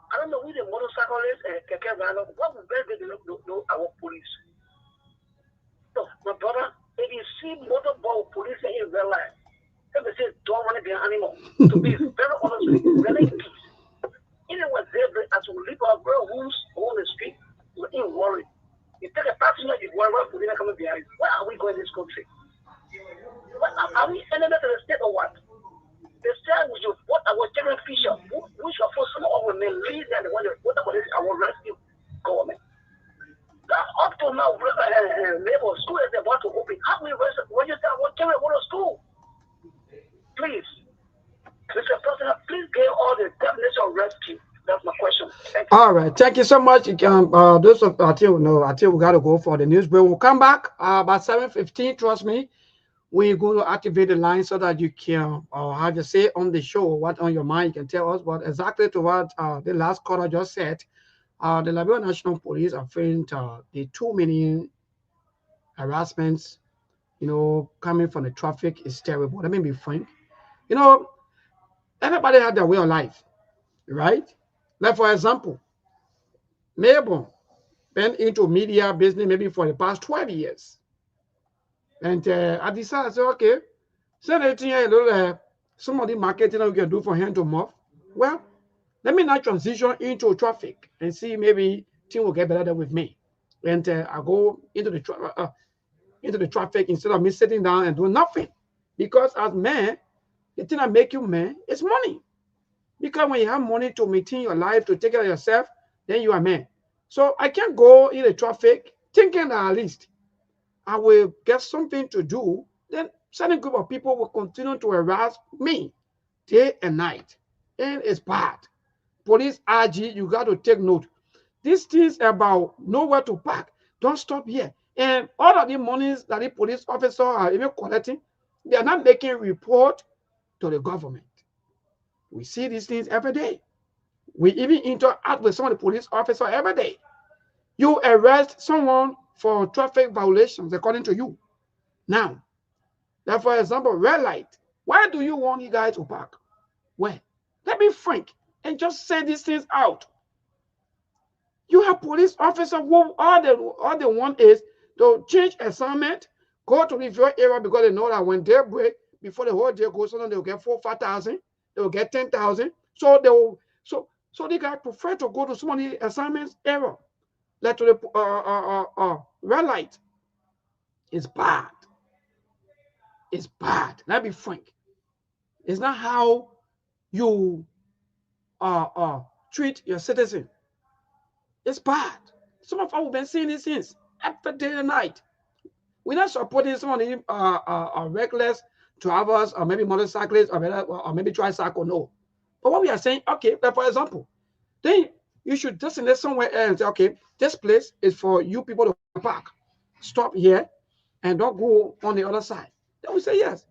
I don't know who the motorcyclist and Keke Rano, what would they know our police? So, my brother, if you see motorball police in real life, if they say don't run behind animal, to be very honest with you, really peace. Even when they as we leave our real homes on the street, we're in worry. You take a passenger, you worry about police coming behind. Where are we going in this country? Are we ending up in the state or what? The state which what our general official, which of course some of our men lead and what about our rescue government. Now, up to now, neighbor school is about to open. How we register our children go to school? Please, Mr. President, please get all the definition of rescue. That's my question. Thank you. All right, thank you so much. Those of I think we gotta go for the news break. We'll come back about 7:15. Trust me, we're going to activate the line so that you can have to say on the show what on your mind. You can tell us what exactly to what the last caller just said. The Liberia National Police are feeling the too many harassments, coming from the traffic is terrible. Let me be frank. Everybody had their way of life, right? Like, for example, Mabel been into media business maybe for the past 12 years. And I decided, I said, okay, so some of the marketing we can do for hand to mouth. Well, let me now transition into traffic and see maybe things will get better there with me. And I go into the traffic instead of me sitting down and doing nothing. Because as man, the thing that make you man is money. Because when you have money to maintain your life, to take care of yourself, then you are man. So I can't go in the traffic thinking that at least I will get something to do. Then certain group of people will continue to harass me day and night. And it's bad. Police RG, you got to take note. These things about nowhere to park, don't stop here. And all of the monies that the police officers are even collecting, they are not making a report to the government. We see these things every day. We even interact with some of the police officers every day. You arrest someone for traffic violations according to you. Now, like for example, red light. Why do you want you guys to park? Well, let me frank and just say these things out. You have police officers who all they want is to change assignment, go to the review area because they know that when they break, before the whole day goes on, they'll get 4,000-5,000, they'll get 10,000. So they will so they guys prefer to go to some of the assignments area. Like to the red light. It's bad. It's bad. Let me be frank. It's not how you treat your citizen. It's bad. Some of us have been seeing these things every day and night. We're not supporting some of the reckless drivers or maybe motorcyclists or maybe tricycle, no. But what we are saying, okay, like for example, then you should designate somewhere else and say, okay, this place is for you people to park. Stop here and don't go on the other side. Then we say yes.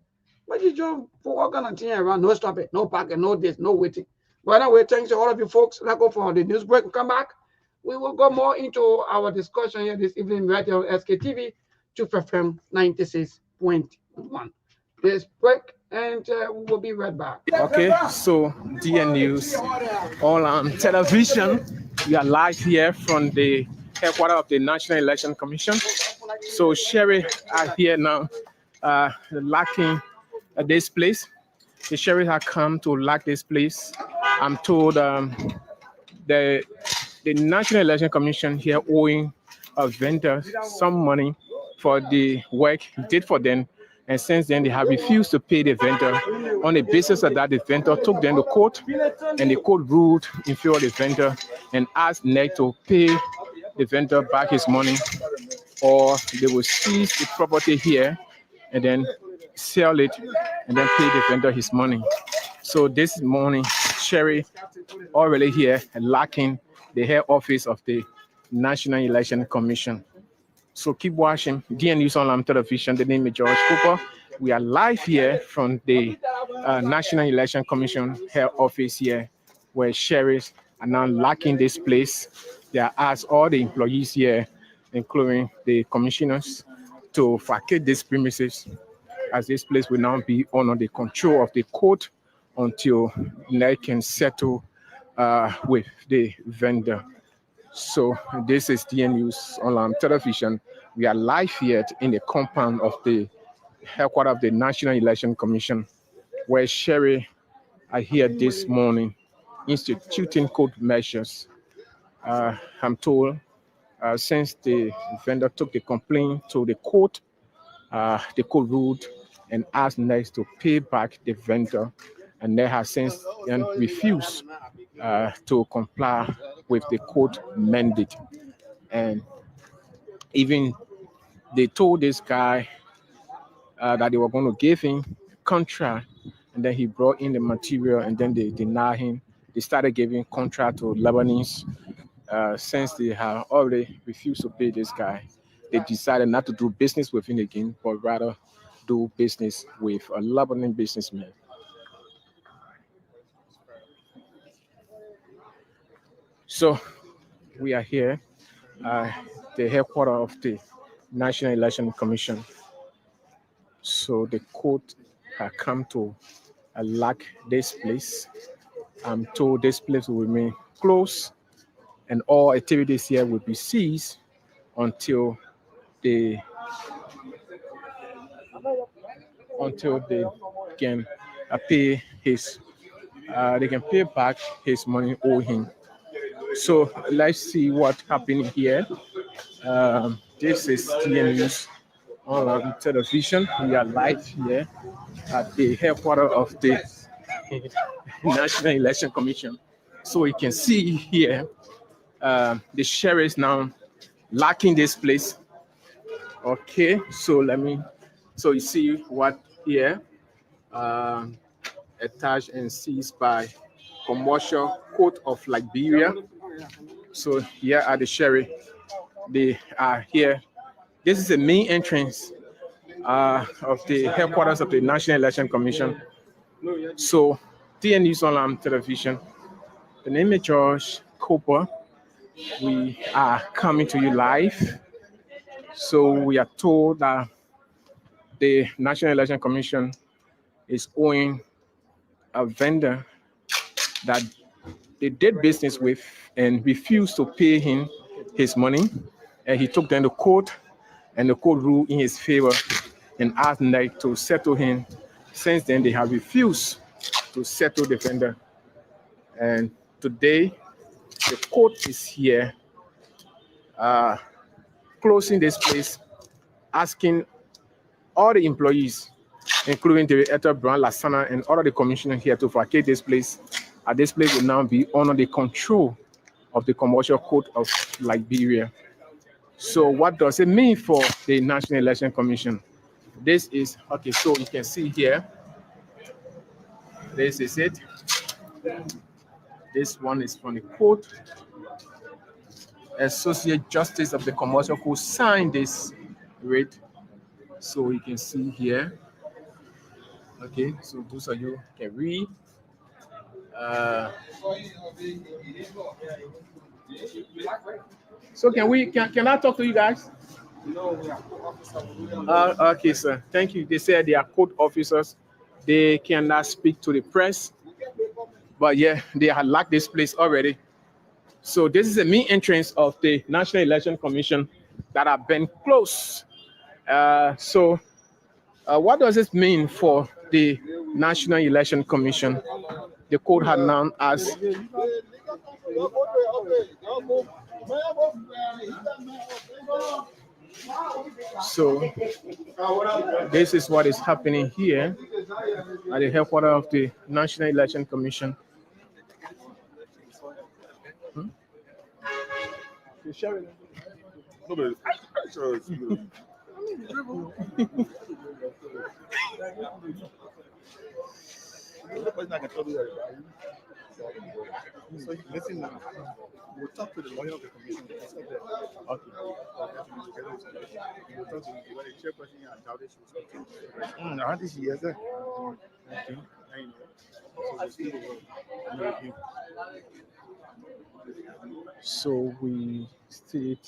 But you just walk on and around, no stopping, no parking, no this, no waiting. But anyway, thanks to all of you folks. Let's go for the news break. We'll come back. We will go more into our discussion here this evening right here on Sktv, Truth FM 96.1. This break, and we will be right back. Okay, so DN News, all on television. We are live here from the headquarters of the National Election Commission. So Sherry are here now, locking this place. The sheriff have come to lock this place. I'm told the National Election Commission here owing a vendor some money for the work he did for them. And since then, they have refused to pay the vendor. On the basis of that, the vendor took them to court, and the court ruled in favor of the vendor and asked NEC to pay the vendor back his money, or they will seize the property here and then sell it and then pay the vendor his money. So this morning, Sherry already here locking the head office of the National Election Commission. So keep watching DN News Online Television. The name is George Cooper. We are live here from the National Election Commission head office here, where sheriffs are now locking this place. They are asked all the employees here, including the commissioners, to vacate these premises as this place will now be under the control of the court until they can settle with the vendor. So this is DN News Online Television. We are live here in the compound of the headquarters of the National Election Commission, where Sherry are here this morning instituting court measures. I'm told since the vendor took the complaint to the court ruled and asked next to pay back the vendor, and they have since then refused to comply with the court mandate. And even they told this guy that they were going to give him a contract, and then he brought in the material, and then they denied him. They started giving contract to Lebanese. Since they have already refused to pay this guy, they decided not to do business with him again, but rather do business with a Lebanese businessman. So we are here, the headquarters of the National Election Commission. So the court has come to lock this place. I'm told this place will remain closed, and all activities here will be seized until they can pay his they can pay back his money owed him. So let's see what happened here. This is TN News Online Television. We are live here at the headquarters of the National Election Commission. So you can see here the sheriff is now locking this place. Okay, so so you see what here attached and seized by Commercial Court of Liberia. So here are the sheriff. They are here. This is the main entrance of the headquarters of the National Election Commission. So TN News Online Television. The name is George Cooper. We are coming to you live. So we are told that the National Election Commission is owing a vendor that they did business with and refused to pay him his money. And he took them to court, and the court ruled in his favor and asked them to settle him. Since then, they have refused to settle the vendor. And today, the court is here closing this place, asking all the employees, including the Director Brown Lasana and all of the commissioners here, to vacate this place. This place will now be under the control of the Commercial Court of Liberia. So what does it mean for the National Election Commission? This is, okay, so you can see here, this is it. This one is from the court. Associate Justice of the Commercial Court signed this writ. So you can see here. Okay, so those of you can read. So can I talk to you guys? Okay, sir. Thank you. They said they are court officers. They cannot speak to the press. But yeah, they had locked this place already. So this is the main entrance of the National Election Commission that have been closed. So what does this mean for the National Election Commission? The court had now asked. So this is what is happening here at the headquarters of the National Election Commission. So listen now. We'll talk to the lawyer of the commission. Okay. We'll talk to the chairperson and how they should speak. I think she is there. Okay. So we stayed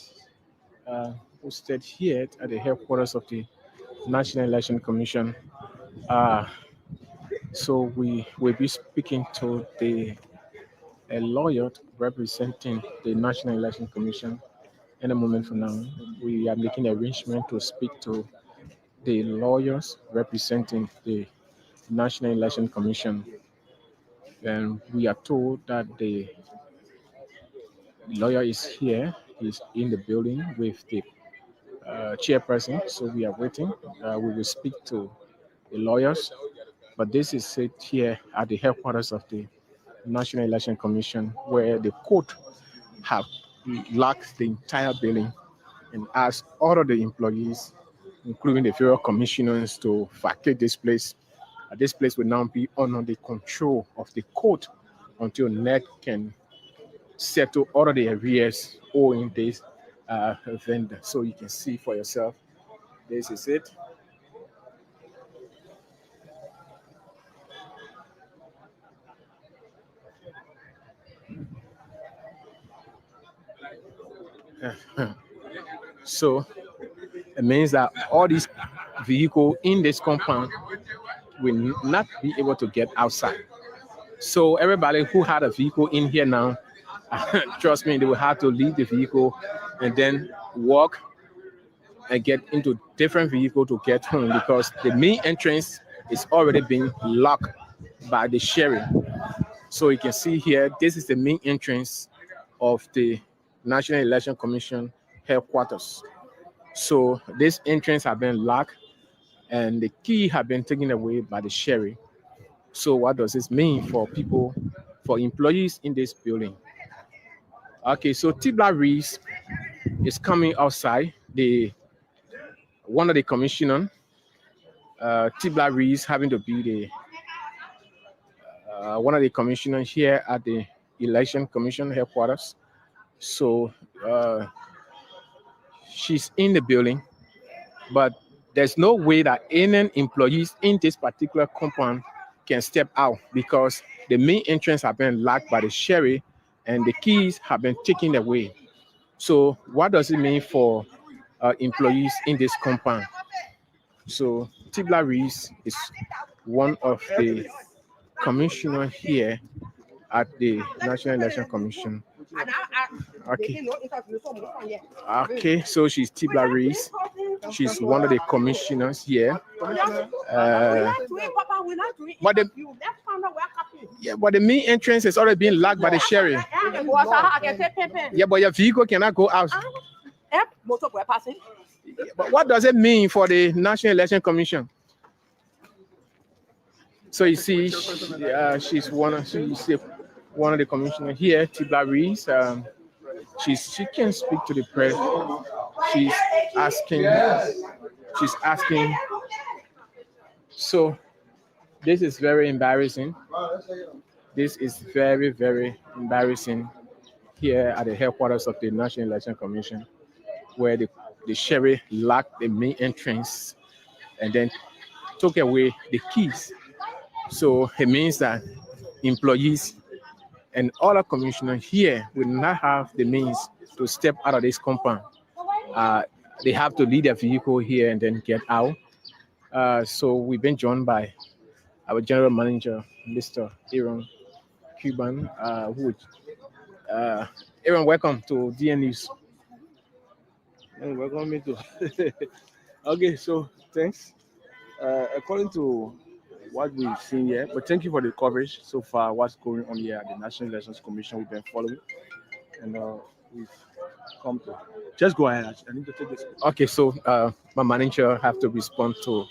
posted here at the headquarters of the National Election Commission. So we will be speaking to a lawyer representing the National Election Commission in a moment from now. We are making arrangement to speak to the lawyers representing the National Election Commission, and we are told that the lawyer is here. He's in the building with the chairperson. So we are waiting. We will speak to the lawyers, but this is it here at the headquarters of the National Election Commission, where the court have locked the entire building and asked all of the employees, including the federal commissioners, to vacate this place. This place will now be under the control of the court until NEC can settle all of the arrears owing this vendor. So you can see for yourself. This is it. So it means that all these vehicles in this compound will not be able to get outside. So everybody who had a vehicle in here now, trust me, they will have to leave the vehicle and then walk and get into different vehicle to get home, because the main entrance is already being locked by the sheriff. So you can see here, this is the main entrance of the National Election Commission headquarters. So this entrance has been locked and the key have been taken away by the sheriff. So what does this mean for people, for employees in this building? Okay, so Tibla Reese is coming outside. One of the commissioner, Tibla Reese, having to be the one of the commissioners here at the Election Commission headquarters. So she's in the building, but there's no way that any employees in this particular compound can step out, because the main entrance have been locked by the sheriff and the keys have been taken away. So what does it mean for employees in this compound? So Tibla Reese is one of the commissioners here at the National Election Commission. Okay, so she's Tibla Reese. She's one of the commissioners here. But the main entrance is already being locked by the sheriff. Yeah, but your vehicle cannot go out. But what does it mean for the National Election Commission? So you see, she's one of the commissioners here, Tibla Reese. She can speak to the press. She's asking. So this is very embarrassing. This is very, very embarrassing here at the headquarters of the National Election Commission, where the sheriff locked the main entrance and then took away the keys. So it means that employees and other commissioners here will not have the means to step out of this compound. They have to leave their vehicle here and then get out. So we've been joined by our general manager, Mr. Aaron Cuban. Aaron, welcome to DN News. Welcome me too. Okay, so thanks. According to what we've seen here, but thank you for the coverage so far. What's going on here at the National Elections Commission, we've been following, and we've come to. Just go ahead. I need to take this. Okay, so my manager have to respond to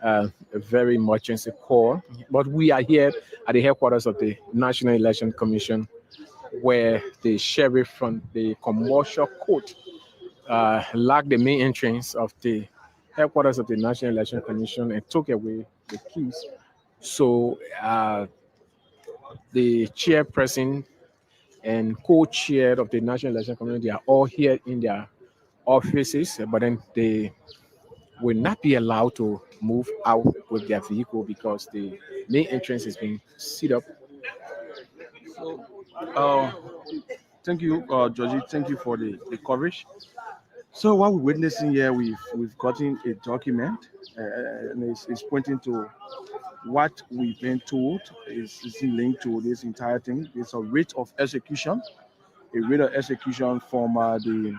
a very emergency call, but we are here at the headquarters of the National Election Commission, where the sheriff from the commercial court locked the main entrance of the headquarters of the National Election Commission and took away the keys. So the chairperson and co-chair of the National Election Commission, they are all here in their offices, but then they will not be allowed to move out with their vehicle because the main entrance is being sealed up. So, thank you, Georgie. Thank you for the coverage. So what we're witnessing here, we've gotten a document, and it's pointing to what we've been told is linked to this entire thing. It's a rate of execution, from the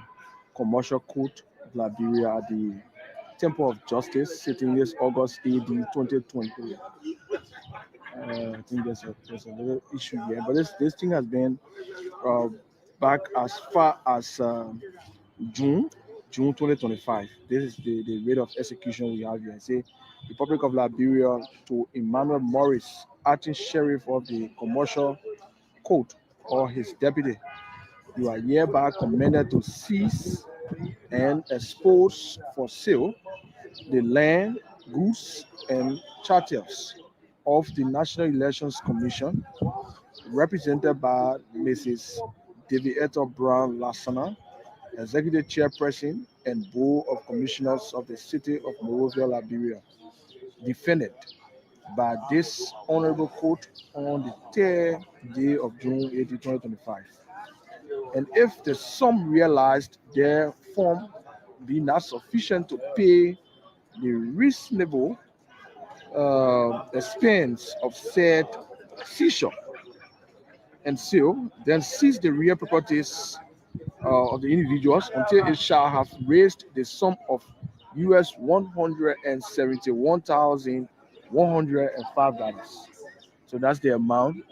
commercial court of Liberia at the Temple of Justice, sitting this August AD 2020. I think there's a little issue here, but this thing has been uh, back as far as June 2025. This is the rate of execution we have here. Say, Republic of Liberia to Emmanuel Morris, acting sheriff of the commercial court, or his deputy. You are hereby commanded to seize and expose for sale the land, goods, and chattels of the National Elections Commission, represented by Mrs. Deviator Brown Lassana, Executive Chairperson and Board of Commissioners of the City of Monrovia, Liberia, defended by this Honorable Court on the 3rd day of June 18, 2025. And if the sum realized therefrom be not sufficient to pay the reasonable expense of said seizure and sale, then seize the real properties of the individuals until it shall have raised the sum of US $171,105. So that's the amount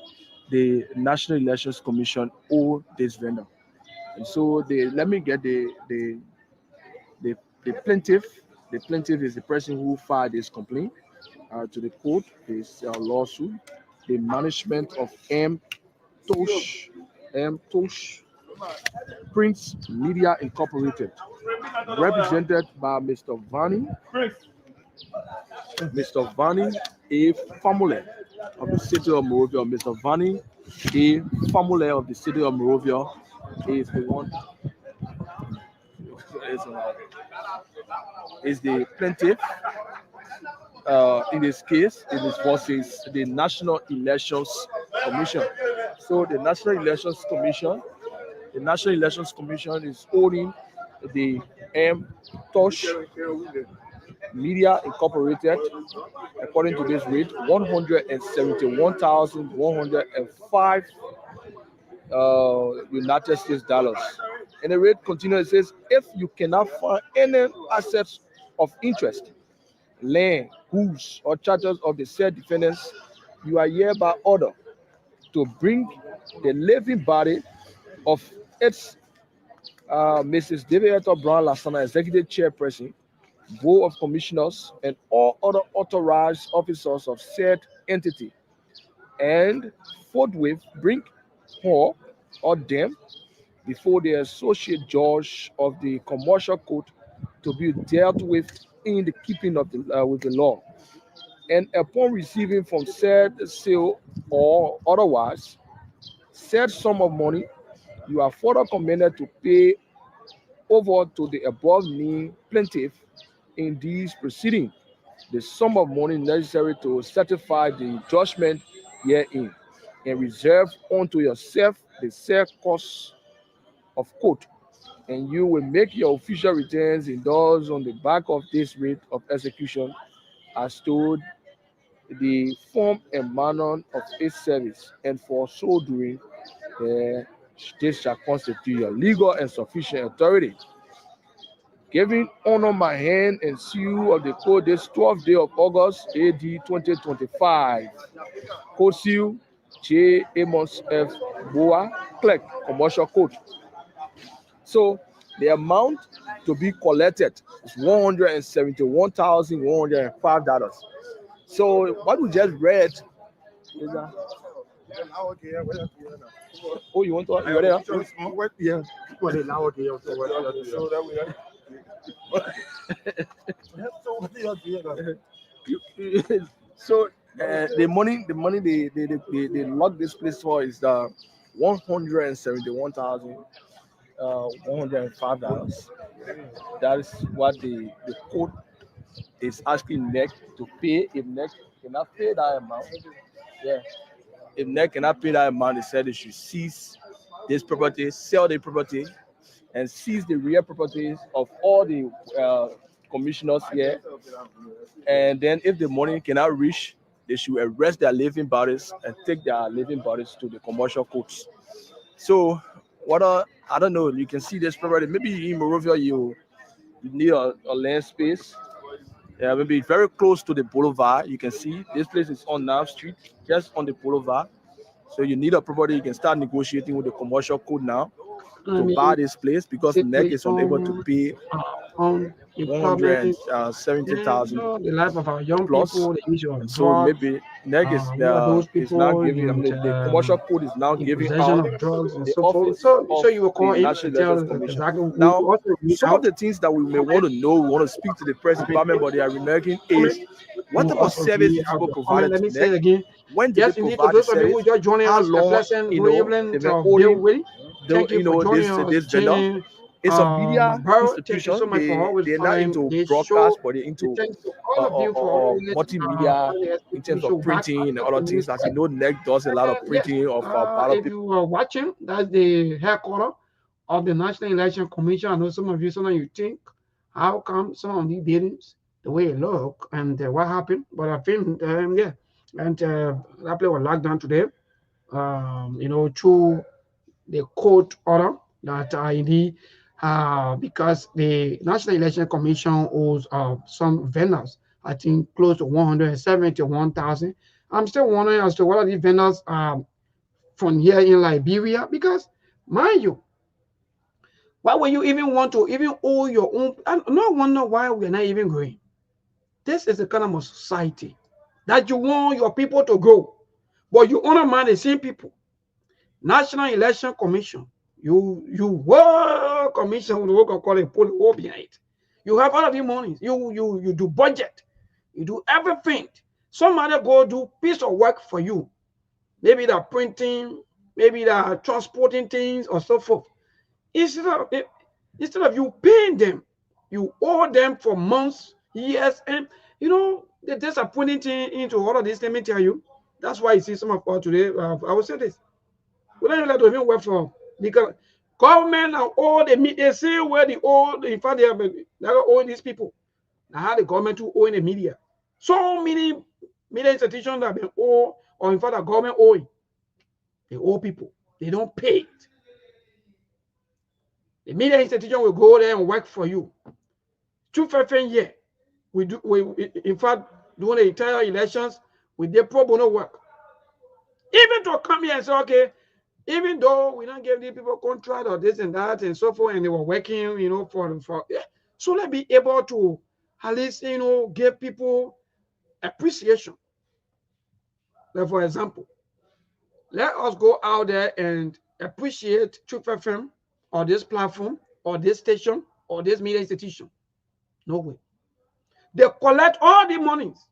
the National Elections Commission owe this vendor. And so let me get the plaintiff. The plaintiff is the person who filed this complaint to the court, this lawsuit. The management of M. Tosh Prince Media Incorporated, represented by Mr. Vani A. Famule of the City of Monrovia. Mr. Vani A. Famule of the City of Monrovia is the one. Is the plaintiff in this case. It is versus the National Elections Commission. So the National Elections Commission is owning the M. Tosh Media Incorporated, according to this rate, $171,105 United States dollars. And the rate continues. It says, if you cannot find any assets of interest, land, goods, or charges of the said defendants, you are hereby ordered to bring the living body of its Mrs. Deviator Brown Lassana, Executive Chairperson, Board of Commissioners, and all other authorized officers of said entity, and forthwith bring her or them before the associate judge of the commercial court to be dealt with in the keeping of with the law. And upon receiving from said sale or otherwise said sum of money, you are further commanded to pay over to the above named plaintiff in these proceedings the sum of money necessary to certify the judgment herein, and reserve unto yourself the said cost of court, and you will make your official returns endorsed on the back of this rate of execution as to the form and manner of its service, and for so doing, this shall constitute your legal and sufficient authority. Giving honor my hand and seal of the code this 12th day of August, AD 2025. Code seal, J. Amos F. Boa, Clerk, Commercial Code. So the amount to be collected is $171,105. So what we just read is that. Oh, you want to? You ready? Yeah. So the money they locked this place for is the $171,105. That is what the court is asking NEC to pay. If NEC cannot pay that amount, if NEC cannot pay that amount, they said they should seize this property, sell the property, and seize the real properties of all the commissioners here. And then if the money cannot reach, they should arrest their living bodies and take their living bodies to the commercial courts. So I don't know, you can see this property. Maybe in Morovia you need a land space. Yeah, maybe very close to the boulevard. You can see this place is on Nav Street, just on the boulevard. So you need a property. You can start negotiating with the commercial code now to buy this place because NEC is unable to pay employment, 170,000 the life of our young plus. people, the issue of And so drugs. maybe NEC Those is now people giving. I mean, the commercial code is now in giving possession out of drugs and the so forth. office So of you will call the in National and tell Elections us Commission. exactly. Now, We also read some out. of the things that we may want to know, we want to speak to the press department, but they are remarking is what type of service these people provided Let to me say it NEC? again. When did Yes, they indeed, to provide the those of you who service? just joining How us, a long, pleasant good evening they've to been Bill owning Willie. Thank you for joining us. this vendor? Jane, It's a media Barrow, thank you institution. so much for always They're not following into this broadcast, show. but they're into Thanks to all of you for always multimedia following the in terms SKTV show of back. printing and other things. As you know, NEC does a lot of Yes, printing of ballot if paper. you are watching, that's the headquarters of the National Election Commission. I know some of you, sometimes you think, how come some of these buildings, the way it look, and what happened? But I think, yeah, and that place was locked down today, through the court order that indeed, because the National Election Commission owes some vendors, I think close to 171,000. I'm still wondering as to what are these vendors from here in Liberia, because mind you, why would you even want to even owe your own? I no wonder why we're not even growing. This is the kind of society that you want your people to grow, but you undermine the same people. National Election Commission, you work commission with what we call a poll behind it. You have all of your money. You do budget, you do everything. Somebody go do piece of work for you. Maybe they're printing, maybe they're transporting things or so forth. Instead of you paying them, you owe them for months, years, and the disappointing thing into all of this. Let me tell you, that's why you see some of us today. I will say this: we don't like to even work for because government and all they say where the old, in fact, they are owing these people. Now how the government to owe in the media. So many media institutions that have been owed, or in fact, the government owing. They owe people. They don't pay it. The media institution will go there and work for you. 2 year, we in fact during the entire elections, we did pro bono work. Even to come here and say, okay, even though we don't give these people contract or this and that and so forth, and they were working, for yeah. So let's be able to at least give people appreciation. Like for example, let us go out there and appreciate Truth FM or this platform or this station or this media institution. No way. They collect all the monies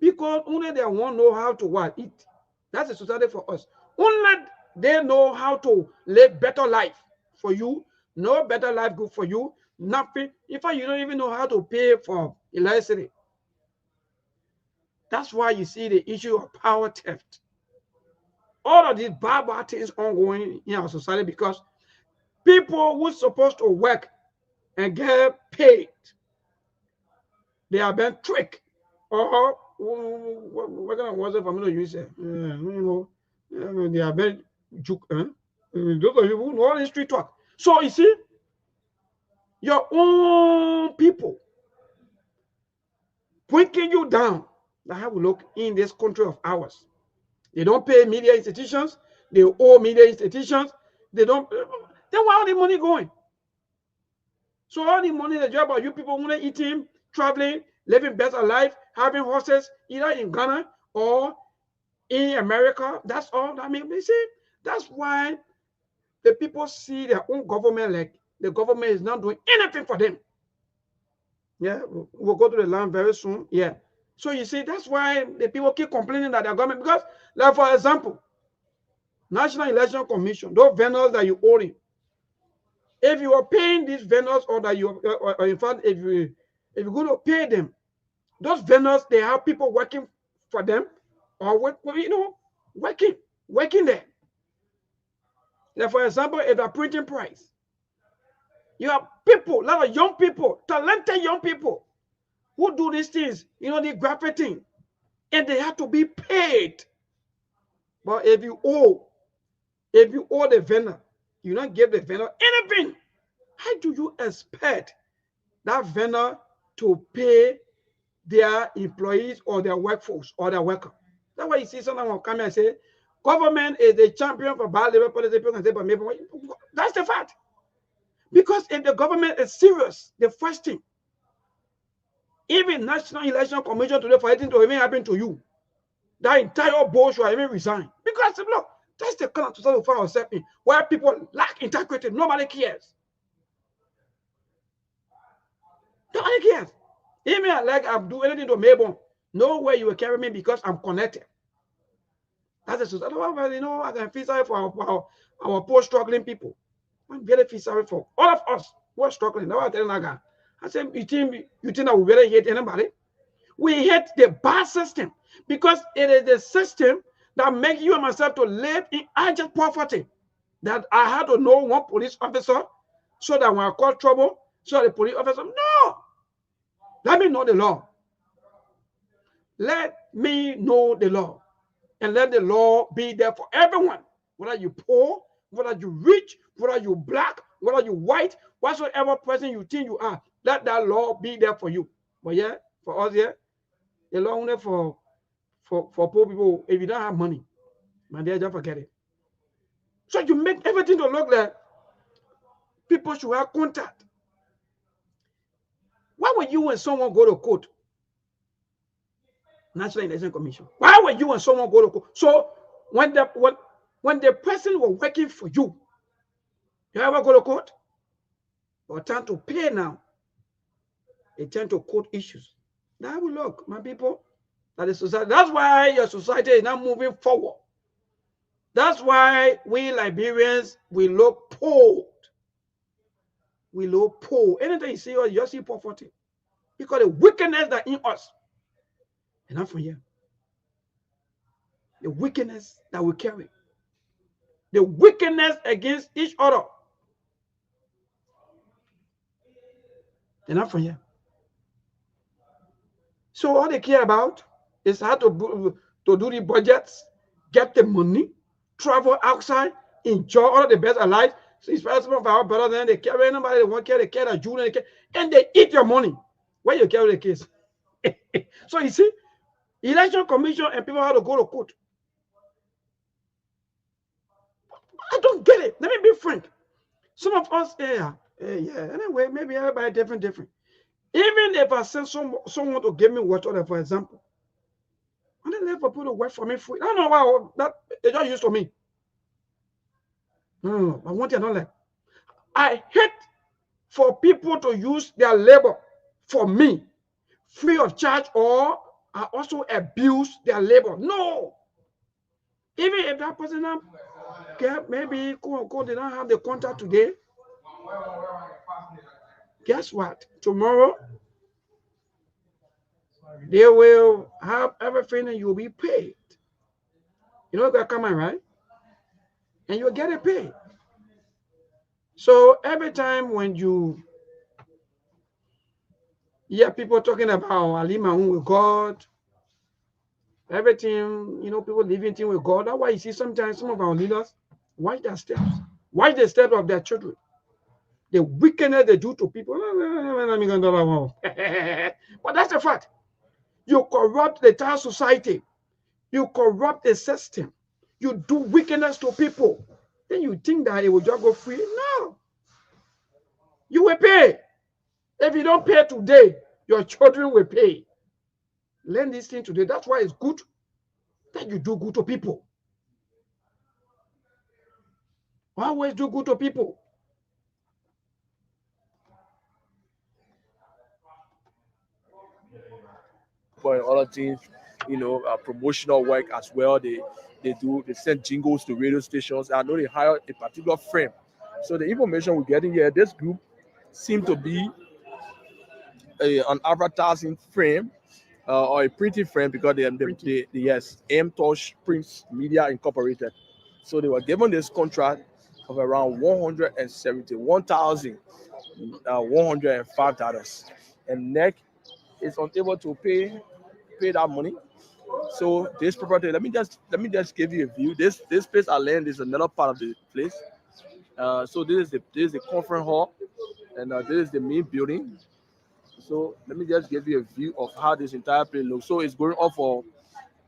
because only they won't know how to eat. That's a society for us. Only they know how to live better life for you. No better life good for you. Nothing. In fact, you don't even know how to pay for electricity. That's why you see the issue of power theft. All of these bad things ongoing in our society because people who are supposed to work and get paid, they have been tricked. Or what kind of words if I'm going to use it? They have been juke. Those of you who know all the street talk. So you see, your own people breaking you down. Now have a look in this country of ours. They don't pay media institutions. They owe media institutions. They don't. Then where are the money going? So all the money, the job of you people want to eating, traveling, living better life, having horses, either in Ghana or in America. That's all. I mean, you see, that's why the people see their own government like the government is not doing anything for them. Yeah, we'll go to the land very soon. Yeah. So you see, that's why the people keep complaining that their government, because, like for example, National Election Commission, those vendors that you owe in, if you are paying these vendors or that you, or in fact, if you're going to pay them, those vendors, they have people working for them or working there. Like for example, if the printing price, You have people, a lot of young people, talented young people, who do these things, the graphic thing, and they have to be paid. But if you owe the vendor, you don't give the vendor anything. How do you expect that vendor to pay their employees or their workforce or their worker? That's why you see someone will come and say, government is the champion for bad labor policy. People can say, but maybe that's the fact. Because if the government is serious, the first thing, even National Election Commission today, for anything to even happen to you, that entire board should even resign. Because look, that's the kind of society we find ourselves in, where people lack integrity. Nobody cares. Nobody cares. Even like I'm doing anything to Mabon, nowhere you will carry me because I'm connected. That's a society. I can feel sorry for our poor struggling people. I'm very feel sorry for all of us who are struggling. Now I'm telling that guy. I said, you think that we really hate anybody? We hate the bad system because it is the system that makes you and myself to live in abject poverty. That I had to know one police officer so that when I call trouble, so the police officer, no. Let me know the law. Let me know the law. And let the law be there for everyone. Whether you poor, whether you rich, whether you black, whether you white, whatsoever person you think you are, let that law be there for you. But yeah, for us here, the law only for poor people. If you don't have money, my dear, just forget it. So you make everything to look like people should have contact. Why would you and someone go to court? National Election Commission. Why would you and someone go to court? So when the person was working for you, you ever go to court? But time to pay now. It turn to court issues. Now we look, my people, that is society. That's why your society is not moving forward. That's why we Liberians, we look poor. We look poor. Anything you see, you just see poverty. Because the wickedness that in us. Enough from here. The wickedness that we carry. The wickedness against each other. Enough from here. So all they care about is how to do the budgets, get the money, travel outside, enjoy all of the best of life. So it's possible for our brother, then they carry anybody, they won't care, they care, junior, they care, and they eat your money. Where you carry the case? So you see, Election Commission and people have to go to court. I don't get it. Let me be frank. Some of us, yeah. Anyway, maybe everybody different. Even if I send someone to give me water, for example, and then never put a work for me free. I don't know why that they just used to me. No, I want you to know that. I hate for people to use their labor for me free of charge, or I also abuse their labor. No. Even if that person maybe quote unquote they don't have the contract today. Guess what? Tomorrow they will have everything and you'll be paid. You know that coming, right? And you'll get it paid. So every time when you hear people talking about Alima with God, everything, people living thing with God, that's why you see sometimes some of our leaders watch their steps. Watch the steps of their children. The wickedness they do to people. But that's the fact. You corrupt the entire society. You corrupt the system. You do wickedness to people. Then you think that it will just go free? No. You will pay. If you don't pay today, your children will pay. Learn this thing today. That's why it's good that you do good to people. Always do good to people. For other things, promotional work as well. They send jingles to radio stations. I know they hire a particular frame. So the information we're getting here, this group seems to be an advertising frame or a printing frame, because they yes, M Touch Prints Media Incorporated. So they were given this contract of around $171,105, and NEC is unable to pay that money. So this property, let me just give you a view. This place I land is another part of the place. So this is the conference hall, and this is the main building. So let me just give you a view of how this entire place looks. So it's going off for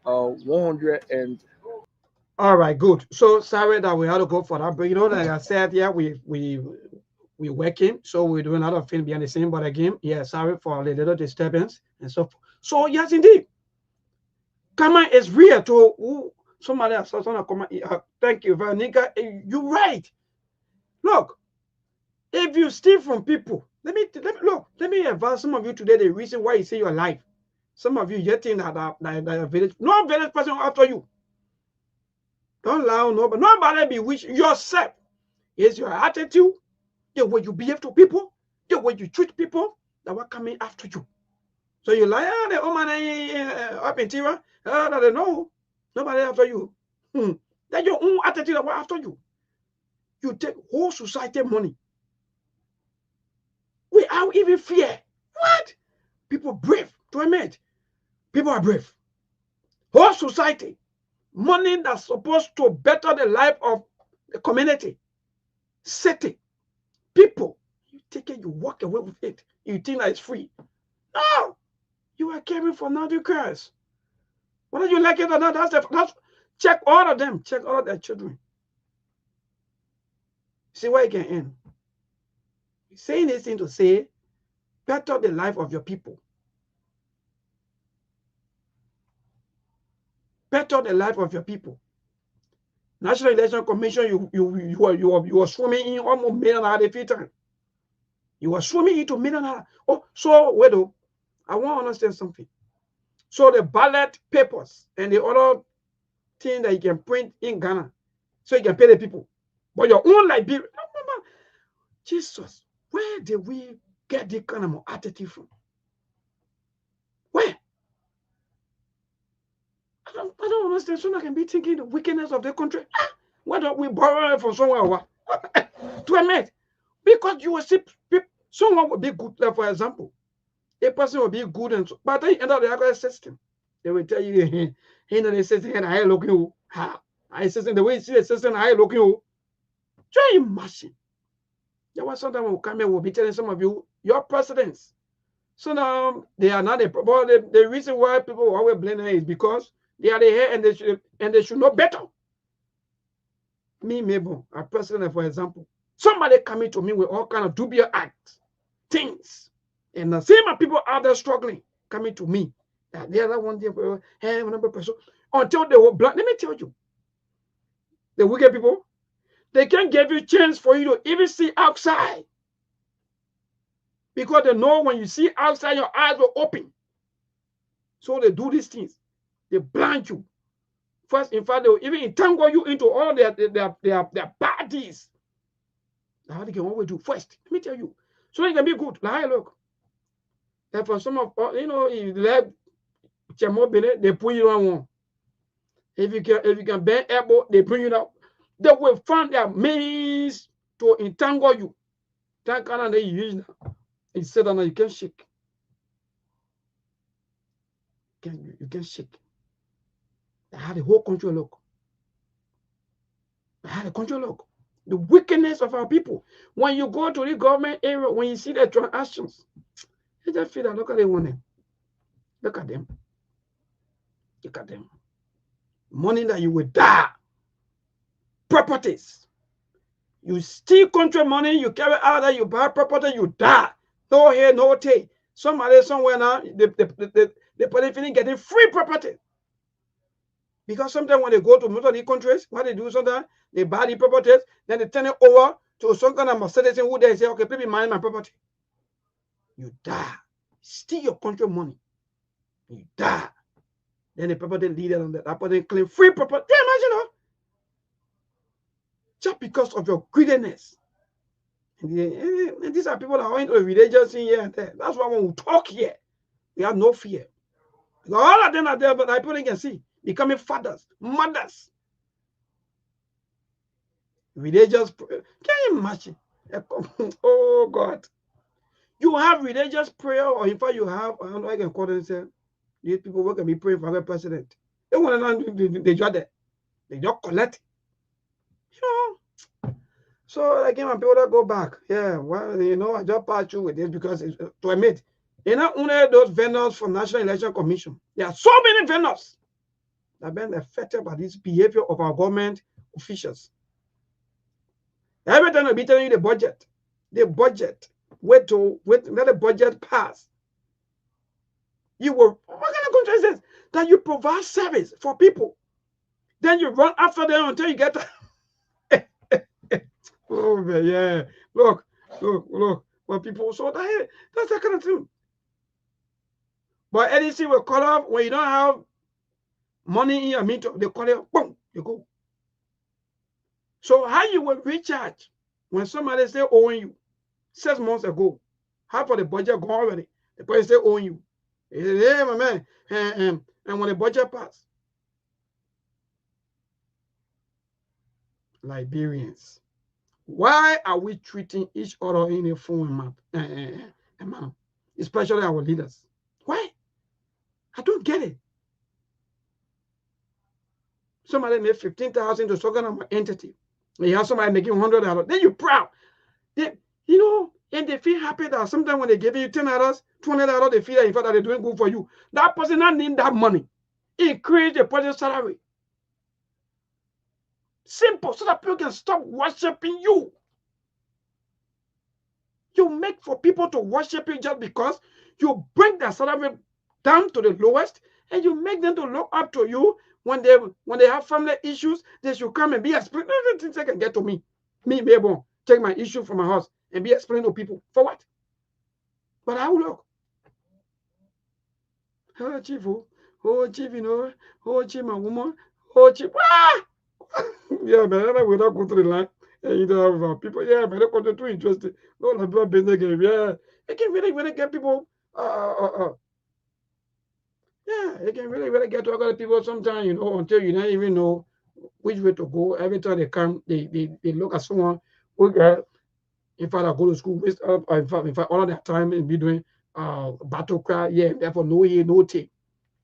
100 and. All right, good. So sorry that we had to go for that, but like I said, yeah, we working, so we're doing a lot of things behind the scene. But again, yeah, sorry for the little disturbance and so. So yes, indeed, karma is real. To somebody else, thank you, Veronica. You're right. Look, if you steal from people, let me advise some of you today the reason why you say you're alive. Some of you yet think that village, no village person after you. Don't allow nobody be wish yourself. Is your attitude, the way you behave to people, the way you treat people that were coming after you. So you like, the woman up in Tira, they know nobody after you. That's your own attitude that were after you. You take whole society money without even fear. What? People brave to admit. People are brave. Whole society. Money that's supposed to better the life of the community, city, people. You take it, you walk away with it. You think that it's free. No! You are caring for nothing cares. Whether you like it or not, that's check all of them. Check all of their children. See where it can end. Saying this thing to say, better the life of your people. Better the life of your people. National Election Commission, you are swimming in almost $1,000,000 You are swimming into $1,000,000. Oh, so wait, though, I want to understand something. So the ballot papers and the other thing that you can print in Ghana, so you can pay the people. But your own Liberia, Jesus, where did we get this kind of attitude from? Where? I don't understand. So I can be thinking the wickedness of the country. Why don't we borrow it from somewhere? To admit, because you will see someone will be good. Like for example, a person will be good, and but they end up the system. They will tell you, hey, no, the system, and I look you. I system the way you see the system, I look you. Try imagine. There was sometimes will come and will be telling some of you your presidents. So now they are not the reason why people always blame them is because they are the head and they should know better. Me, Mabel, a president, for example, somebody coming to me with all kind of dubious acts, things, and the same people out there struggling coming to me. That the other one, hey, another person, until they will block. Let me tell you, the wicked people, they can't give you a chance for you to even see outside. Because they know when you see outside, your eyes will open. So they do these things. They blind you. First, in fact, they will even entangle you into all their bad deeds. That's how they can always do. First, let me tell you. So it can be good. Like, look. And for some of, if they put you on one. If you can bend elbow, they bring you down. They will find their means to entangle you. That kind of they use now. You sit down and you can shake. You can shake. That's how the whole country look. That's how the country look. The wickedness of our people. When you go to the government area, when you see the transactions, you just feel that look at the one. Look at them. Look at them. Money that you will die. Properties. You steal country money, you carry out that, you buy property, you die. No hair, no take. Somebody somewhere now, the police getting free property. Because sometimes when they go to most of the countries, what they do sometimes, they buy the properties, then they turn it over to some kind of Mercedes who they say, okay, people mind my property. You die. Steal your country money. You die. Then the property leader on that property claim free property. Yeah, imagine, just because of your greediness. And these are people that are into the religious in here and there. That's why when we talk here, we have no fear. Because all of them are there, but people can see becoming fathers, mothers. Religious, can you imagine? Oh God. You have religious prayer, or in fact, you have, I don't know, I can call it, say, these people who can be praying for the president. They want to, they just there. They just collect. You know. So again, my people that go back. Yeah, well, you know, I just pass through with this because it's, to admit, you know, only those vendors from National Election Commission. There are so many vendors that have been affected by this behavior of our government officials. Every time they'll be telling you the budget. Wait let the budget pass. You will, what kind of country is this? That you provide service for people. Then you run after them until you get. Oh man, yeah. Look. When people, so that's that kind of thing. But anything will call up when you don't have money in your meter, they call it, boom, you go. So how you will recharge when somebody say owing you 6 months ago, half of the budget gone already. The person say owing you. He said, hey, my man, and when the budget pass, Liberians, why are we treating each other in a phone manner, especially our leaders? Why? I don't get it. Somebody made 15,000 to some kind of entity. And you have somebody making $100. Then you're proud. They, you know, and they feel happy that sometimes when they give you $10, $20, they feel that in fact that they're doing good for you. That person not need that money. Increase the person's salary. Simple, so that people can stop worshiping you. You make for people to worship you just because you bring their salary down to the lowest, and you make them to look up to you when they have family issues. They should come and be explained. Things they can get to me. Me, maybe take my issue from my house and be explained to people. For what? But I will look. Oh, chief, you know, oh, chief, my woman, oh, chief. Ah! Yeah, man, I will not go to the line. And you don't have people. Yeah, man, they're too interested. No, like about business game. Yeah, it can really get people. Yeah, it can really get to other people sometimes, you know, until you don't even know which way to go. Every time they come, they look at someone who, in fact, I go to school, waste up, in fact, all of their time and be doing battle cry. Yeah, therefore, no here, no take.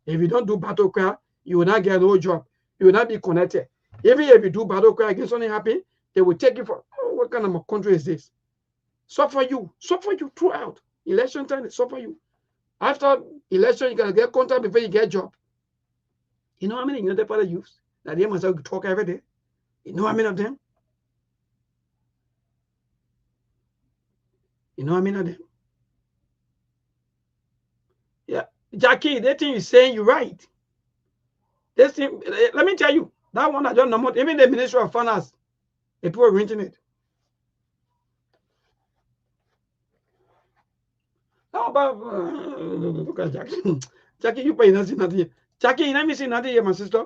If you don't do battle cry, you will not get no job. You will not be connected. Even if you do battle cry against something happen, they will take you for, oh, what kind of a country is this? Suffer you throughout. Election time, they suffer you. After election, you gotta get contract before you get job. You know how many United Party youths that they must talk every day? You know how many of them? You know how many of them? Yeah. Jackie, that thing you're saying, you're right. This thing, let me tell you, that one I don't know, even the Ministry of Finance, the people are renting it. How about look at Jackie? Jackie, you pay nothing. Jackie, let me see nothing here, my sister.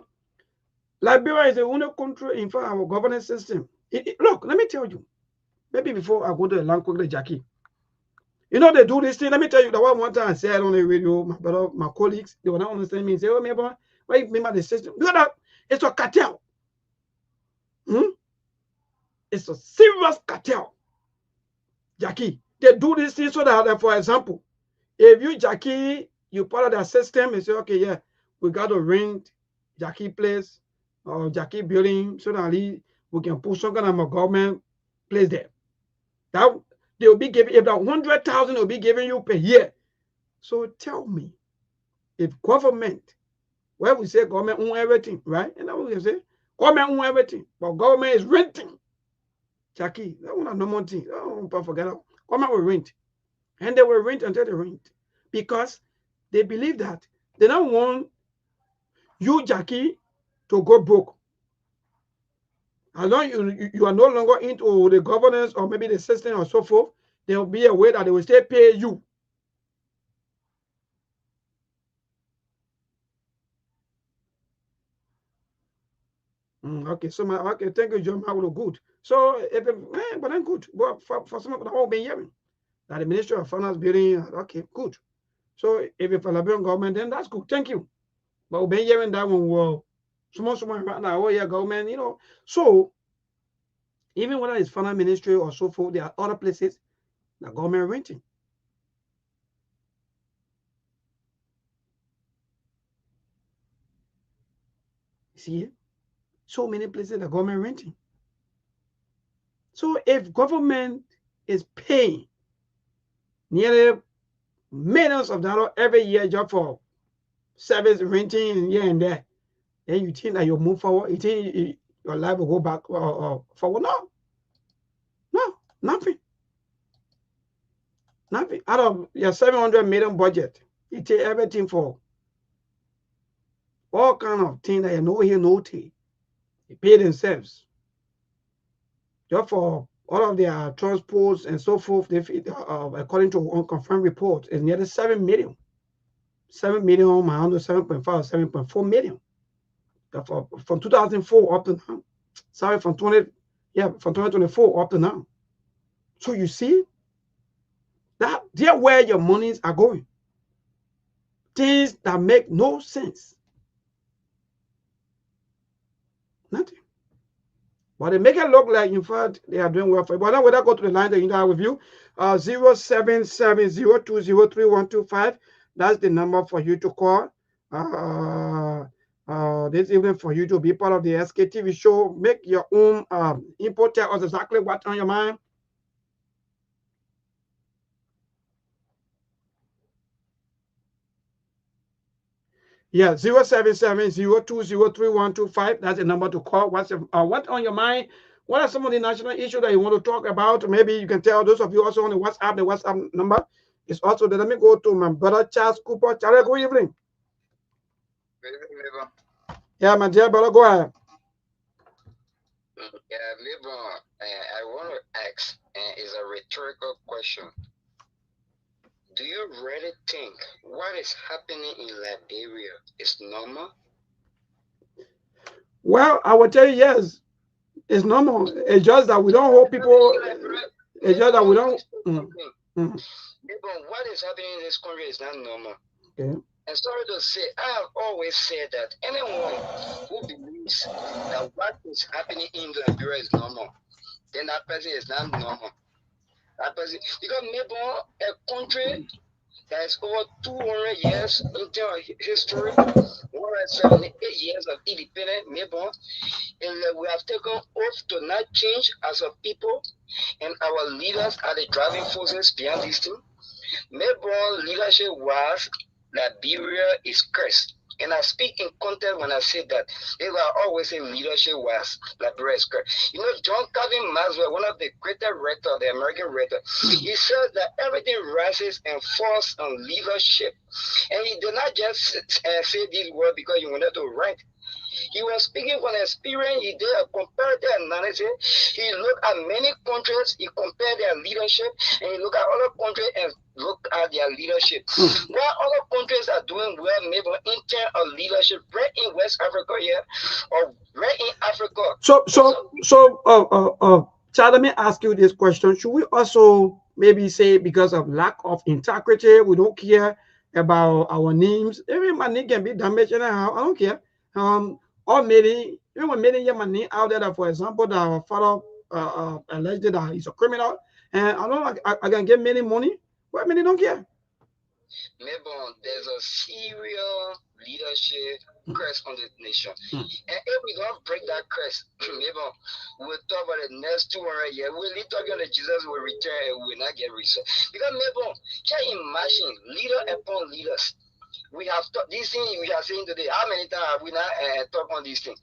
Liberia is the only country in fact our governance system. Look, let me tell you. Maybe before I go to the land quickly, Jackie. You know they do this thing. Let me tell you the one time I said on the radio, my brother, my colleagues, they will not understand me and say, oh, remember, why you remember the system? You know that it's a cartel. It's a serious cartel. Jackie, they do this thing so that, for example, if you, Jackie, you part of their system and say, okay, yeah, we got to rent Jackie place or Jackie building so that we can put some kind of a government place there. That they'll be giving, if that 100,000 will be giving you per year. So tell me, if government, where we say government own everything, right? And that's what we say, government own everything, but government is renting. Jackie, that one no more thing. Oh, forget it. Government will rent. And they will rent until they rent. Because they believe that they don't want you, Jackie, to go broke. As long as you are no longer into the governance or maybe the system or so forth, there will be a way that they will still pay you. Okay, so okay, thank you, John. Good. So, but then good. But for some of the whole been hearing that the Ministry of Finance building, okay, good. So, if it's for the Liberian government, then that's good. Thank you. But we've been hearing that one, well, someone right now, oh yeah, government, you know. So, Even whether it's finance ministry or so forth, there are other places the government renting. See, so many places the government renting. So if government is paying nearly millions of dollars every year just for service renting and here and there, then you think that you'll move forward? You think your life will go back or forward? No, nothing. Nothing. Out of your 700 million budget, you take everything for all kind of things that you know here, no tea. They pay themselves. Just for all of their transports and so forth, according to unconfirmed reports, is nearly 7 million. 7 million, my 7.5, 7.4 million. From 2004 up to now. Sorry, from 2024 up to now. So you see, that there where your monies are going. Things that make no sense. Nothing. But they make it look like, in fact, they are doing well for it. But now, when I go to the line that you have with you, 0770203125, that's the number for you to call. This evening for you to be part of the SKTV show. Make your own input. Tell us exactly what's on your mind. Yeah, 0770203125. That's the number to call. What's on your mind? What are some of the national issues that you want to talk about? Maybe you can tell those of you also on the WhatsApp. The WhatsApp number is also there. Let me go to my brother Charles Cooper. Charles, good evening. Good evening, neighbor. Yeah, my dear brother, go ahead. Yeah, neighbor, I want to ask, is a rhetorical question. Do you really think what is happening in Liberia is normal? Well, I will tell you, yes, it's normal. It's just that we don't hold people. It's just that we don't. Neighbor, what is happening in this country is not normal. Okay. And sorry to say, I have always said that anyone who believes that what is happening in Liberia is normal, then that person is not normal. That person, because maybe a country that is over 200 years in terms of history, 178 years of independence, maybe, and we have taken oath to not change as a people, and our leaders are the driving forces behind this thing. Maybe leadership was Liberia is cursed. And I speak in context when I say that. They were always saying leadership was Liberia is cursed. You know, John Calvin Maxwell, one of the greatest writers, the American writer, he said that everything rises and falls on leadership. And he did not just say these words because he wanted to write. He was speaking from experience. He did a comparative analysis. He looked at many countries. He compared their leadership, and he looked at other countries and looked at their leadership. While other countries are doing well, maybe in terms of leadership, right in West Africa here, or right in Africa. Chad, let me ask you this question. Should we also maybe say because of lack of integrity, we don't care about our names? Even my name can be damaged anyhow. I don't care. Or maybe even when many young money out there that, for example, that our father alleged that he's a criminal, and I don't I can get many money, but many don't care. Maybe there's a serious leadership curse on the nation. And if we don't break that curse, maybe we'll talk about the next 200 years. We'll be talking that Jesus will return and we will not get results. Because maybe, can you imagine leader upon leaders? We have taught these things we are saying today. How many times have we not talked on these things?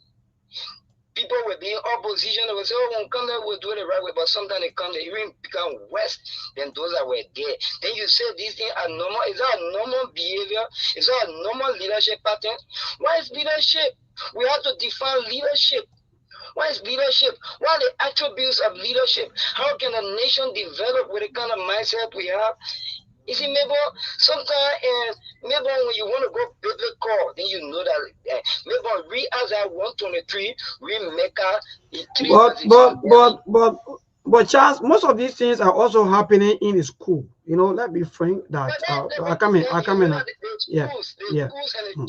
People will be in opposition. They will say, oh, when come there, we'll do it the right way. But sometimes they come, they even become worse than those that were there. Then you say these things are normal. Is that a normal behavior? Is that a normal leadership pattern? What is leadership? We have to define leadership. What is leadership? What are the attributes of leadership? How can a nation develop with the kind of mindset we have? You see, maybe sometimes, maybe when you want to go biblical, then you know that maybe read Isaiah 123, read Mecca, but Charles, most of these things are also happening in the school. You know, let's be frank. That I come in. The schools and the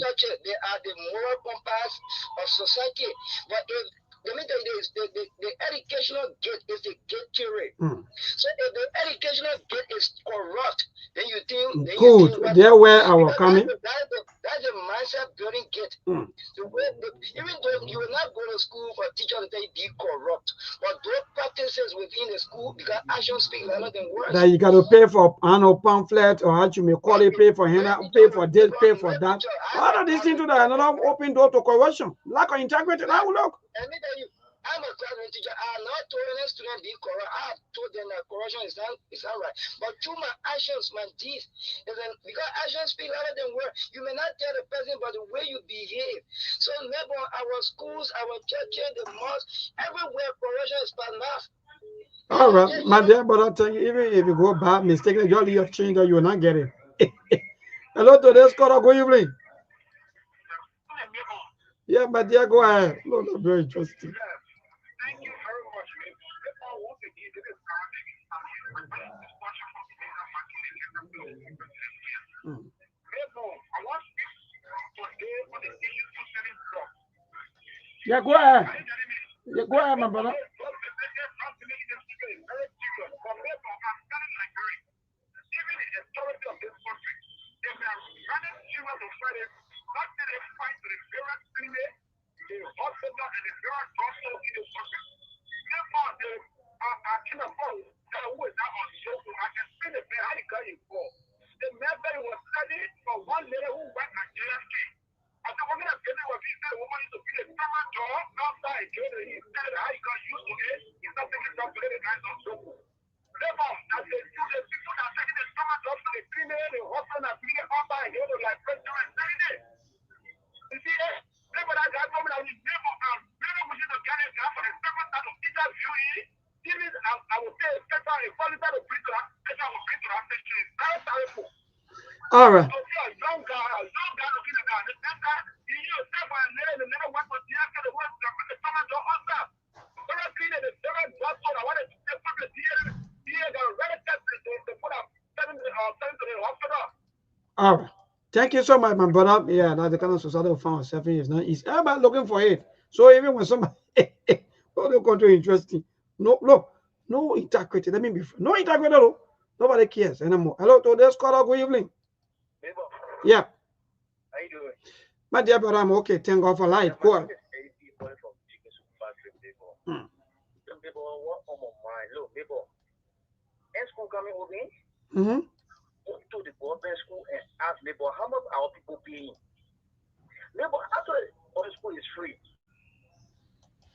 churches, they are the moral compass of society. But if let me tell you this, the educational gate is the gate theory. So if the educational gate is corrupt, then you think good. There where I was coming. That's the mindset building gate. Even though you will not go to school for teachers to tell you be corrupt, but those practices within the school, because actions speak louder than words. That you got to pay for pamphlet, or how you may call it, pay for pay for this, pay for that. All of these things to that another open door to corruption. Lack of integrity. Now look. Let me tell you, I'm a classroom teacher. I have not told any student be corrupt. I have told them that corruption is not right. But through my actions, my deeds, because actions speak louder than words. You may not tell the person, but the way you behave. So never our schools, our churches, the mosque, everywhere corruption is bad enough. All right, my dear, but I'll tell you, even if you go bad mistakenly, you'll leave your change that you will not get it. Hello, today's caller. Good evening. Yeah, my dear, go ahead. No, no, very interesting. Thank you very much. Once again, this is yeah, go ahead. Yeah, go ahead, my brother. All right. All right. Thank you so much, my brother. Yeah, that's the kind of society we found ourselves in. It's not easy. Everybody looking for it. So even when somebody don't go to interesting, no integrity. Let me be no integrity. No. Nobody cares anymore. Hello, today's caller. Good evening. Yeah. How you doing? My dear brother, I'm okay. Thank God for life. Go on. School coming over in? Go to the government school and ask neighbor how much our people paying. Neighbor, actually, government school is free.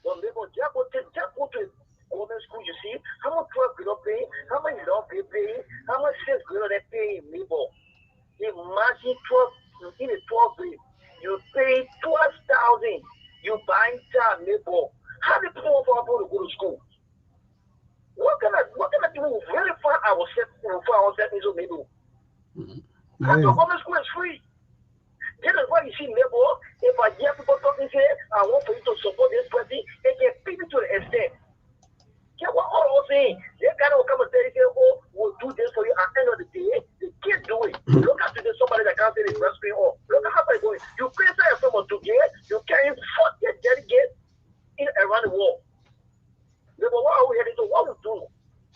But neighbor, just go to government school, you see how much 12 grade pay, how much you don't pay, how much 6th grade they pay, neighbor. Imagine 12 in a 12 grade, you pay 12,000. You buying child, neighbor. How the people for to go to school? What can I do? Verify ourselves into neighbor. Because government school is free. This is why you see neighbor. If I hear people talking here, I want for you to support this person, they can pay me to the extent. Yeah, what all I'm saying, they cannot come and say, oh, we'll do this for you. At the end of the day, they can't do it. Look at today, somebody that can't say the breastfeeding off. Look at how they're going. You pay someone to get, you carry 40 delegates in around the world. But what are we heading to? What we do?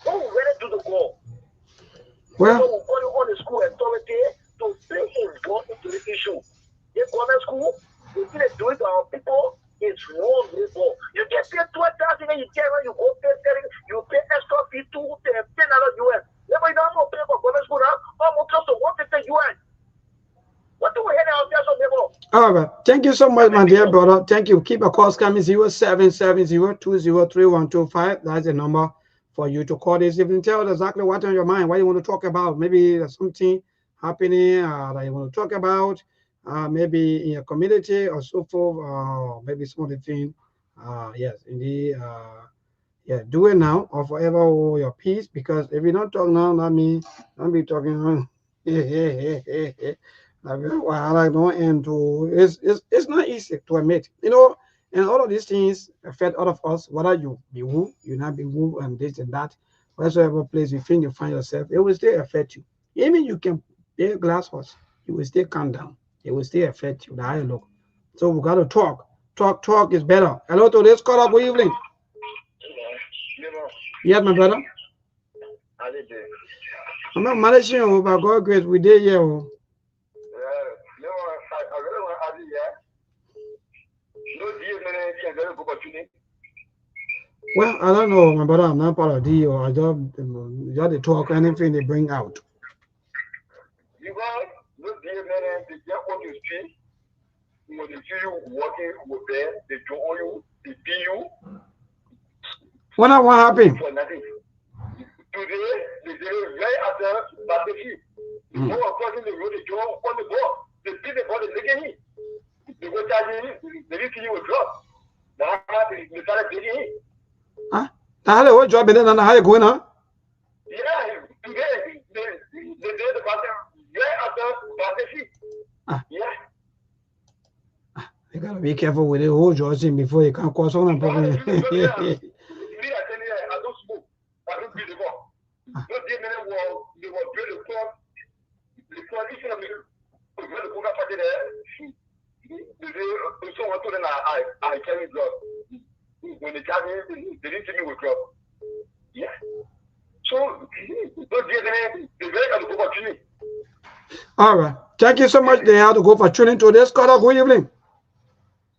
What we ready to do the goal? Well, we call on the school authority to play involved into the issue. The government school, we didn't do it to our people. It's wrong, people. You get paid 12,000 and you get when you go pay, you pay extra fee to $10 US. Never you don't pay for government school now, almost close to $150 US. What do we head out there, so people? All right. Thank you so much, my dear brother. Thank you. Keep a call coming 0770-203125. That's the number for you to call this evening. Tell us exactly what's on your mind, what you want to talk about. Maybe there's something happening that you want to talk about, maybe in your community or so forth, maybe some of the things. Yes, indeed. Yeah, do it now or forever hold your peace, because if you don't talk now, that means don't be talking. I don't end to it's not easy to admit, you know, and all of these things affect all of us, whether you be who, you not be who, and this and that, wherever place you think you find yourself, it will still affect you. Even you can be a glass horse, you will still calm down, it will still affect you. The higher look. So we got to talk talk is better. Hello to this caller. Good evening. Yes, my brother. I'm not managing over God grace. We did here. Well, I don't know, my brother. I'm not part of the or I just the talk anything they bring out. You guys, no dear man, they get on your street. When they see you walking with them, they draw you, they pay you. What happened? For nothing. Today, they say right after battlefield. No one crossing the road, they draw on the ball. They see the ball, they take it. They go charging you, they didn't see you will drop. Now they started taking it. Huh? Now what job and then how you going on? Yeah, today they did the battle right after battlefield. Yeah. You gotta be careful with the whole Georgian before you can cause some problem. Me, I tell you, I don't smoke. I don't beat the ball. No day minute they were build the club. The coalition of the Kuga party there. They someone told them I carry drugs. When they charge me, they didn't see me with drugs. Yeah. So no day minute they very have to go for training. All right. Thank you so much. They have to go for training today. Scott, good evening.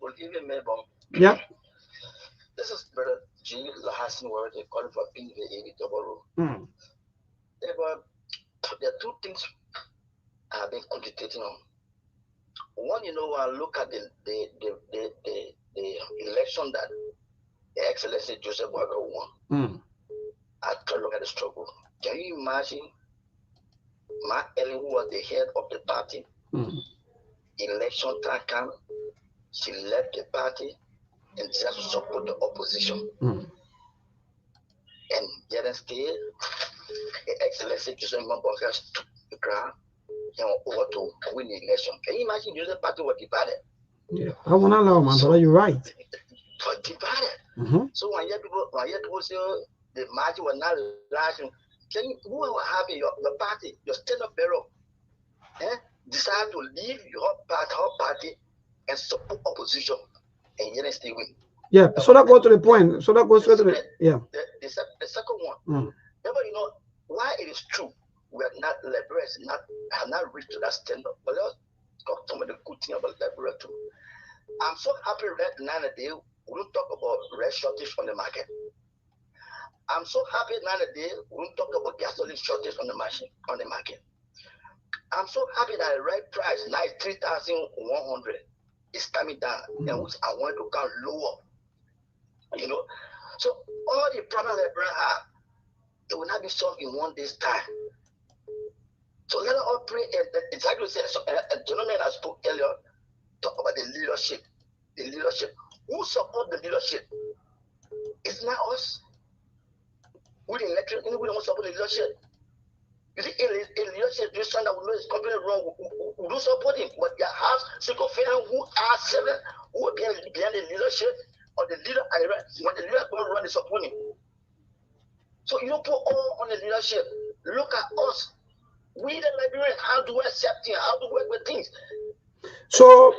Good evening, Melbourne. Yeah. This is Brother G. Lahassan, where they call for being the AV double. There are two things I've been concentrating on. One, I look at the election that the Excellency Joseph Boaga won. I try to look at the struggle. Can you imagine Mark Ellen, who was the head of the party, election time came, she left the party and decided to support the opposition. And yet still, the Excellency Joseph Boaga took the ground and over to win the election. Can you imagine the other party was divided? Yeah, I want to allow, man, but you're right. But divided. So when you people say the margin was not large, who will have your party, your stand-up bureau, decide to leave your party and support opposition and yet stay win? Yeah, so that goes to the point. So that goes to the the second one. Why it is true we are not liberals, have not reached to that standard. But let's talk some of the good thing about liberal too. I'm so happy right now that we don't talk about red shortage on the market. I'm so happy now that we don't talk about gasoline shortage on the market. I'm so happy that the right price now is 3,100. It's coming down, and which I want to come lower. So all the problems that Brian have, it will not be solved in one day's time. So let us all pray. Exactly what a gentleman I spoke earlier talk about the leadership. The leadership. Who support the leadership? It's not us. We the electorate, we don't support the leadership. You see, a leadership, this son that we know is completely wrong. We do support him, but there are sycophants who are seven who are behind the leadership or the leader. When the leader don't run, they support him. So you don't put all on the leadership. Look at us. We the Liberians, how do we accept him? How do we work with things? So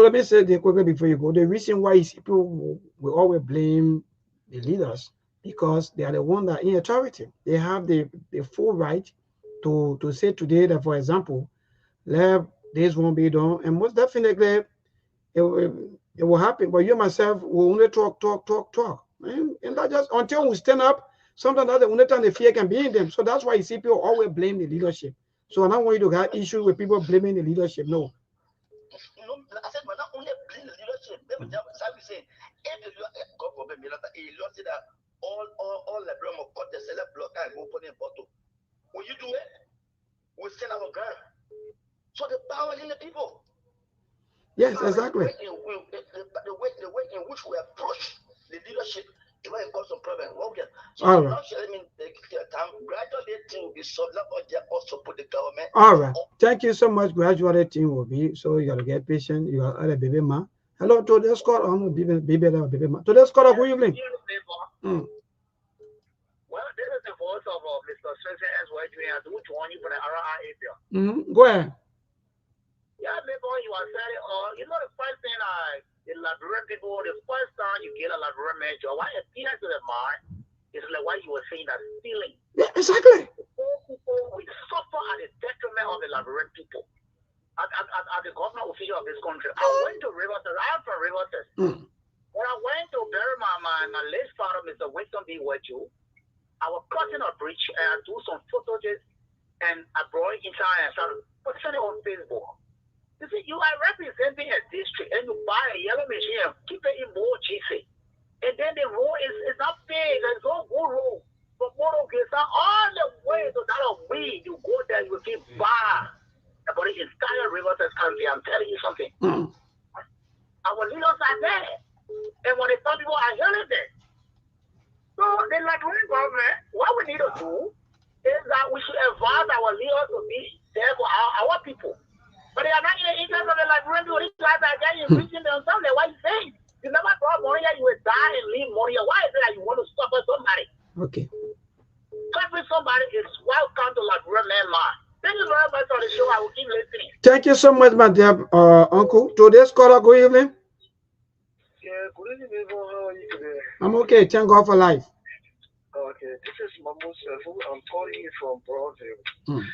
let me say the quickly before you go. The reason why is people will always blame the leaders because they are the one that in authority. They have the full right to say today that, for example, let this won't be done, and most definitely it will happen. But you myself will only talk, and that just until we stand up. Sometimes that's the only time the fear can be in them. So that's why you see people always blame the leadership. So I don't want you to have issues with people blaming the leadership. No. I said, we're not only blame the leadership. They will say, God forbid, that all Liberians will cut the cellar block and go put in a bottle. Will you do it? We'll stand our ground. So the power is in the people. Yes, exactly. The way in which we approach the leadership. It cause some problem. Okay. So all right. Gradually thing will be solved. Also put the government. All right. Thank you so much. Gradually thing will be. So you gotta get patient. You got other baby ma. Hello, today's call. I'm baby ma. Today's call. Good evening. Well, this is the voice of Mr. Spencer S. White. Which one you for the RRA bill? Go ahead. Yeah, maybe you are saying, the first thing The Liberian people, the first time you get a Liberian major, what appears to the mind is like what you were saying, that stealing. Yeah, exactly. The poor people will suffer at the detriment of the Liberian people. At the government official of this country. I went to Rivers. I'm from Rivers. When I went to bury my late father, Mr. Winston B. Wedju, I was cutting a bridge and I do some photos and I brought it inside and started posting it on Facebook. You see, you are representing a district and you buy a yellow machine and keep it in more GC. And then the road is not big, there's no good road. From Moto Gesa all the way to that of weed, you go there, you keep bar. But the entire Rivers country, I'm telling you something. Our leaders are there. And when some people are hearing this. So the Liberian government, what we need to do is that we should advise our leaders to be there for our people. But they are not in the interest of the Liberian people. These guys are there enriching themselves. What you saying? You never brought money here, you will die and leave money here. Why is it that you want to suffer somebody? Okay. Suffering somebody is welcome to Liberian Myanmar. Thank you very much for the show. I will keep listening. Thank you so much, my dear uncle. Today's caller, good evening. Yeah, good evening. How are you today? I'm okay. Thank God for life. Okay, this is Mamu Sefu. I'm calling you from Broadview.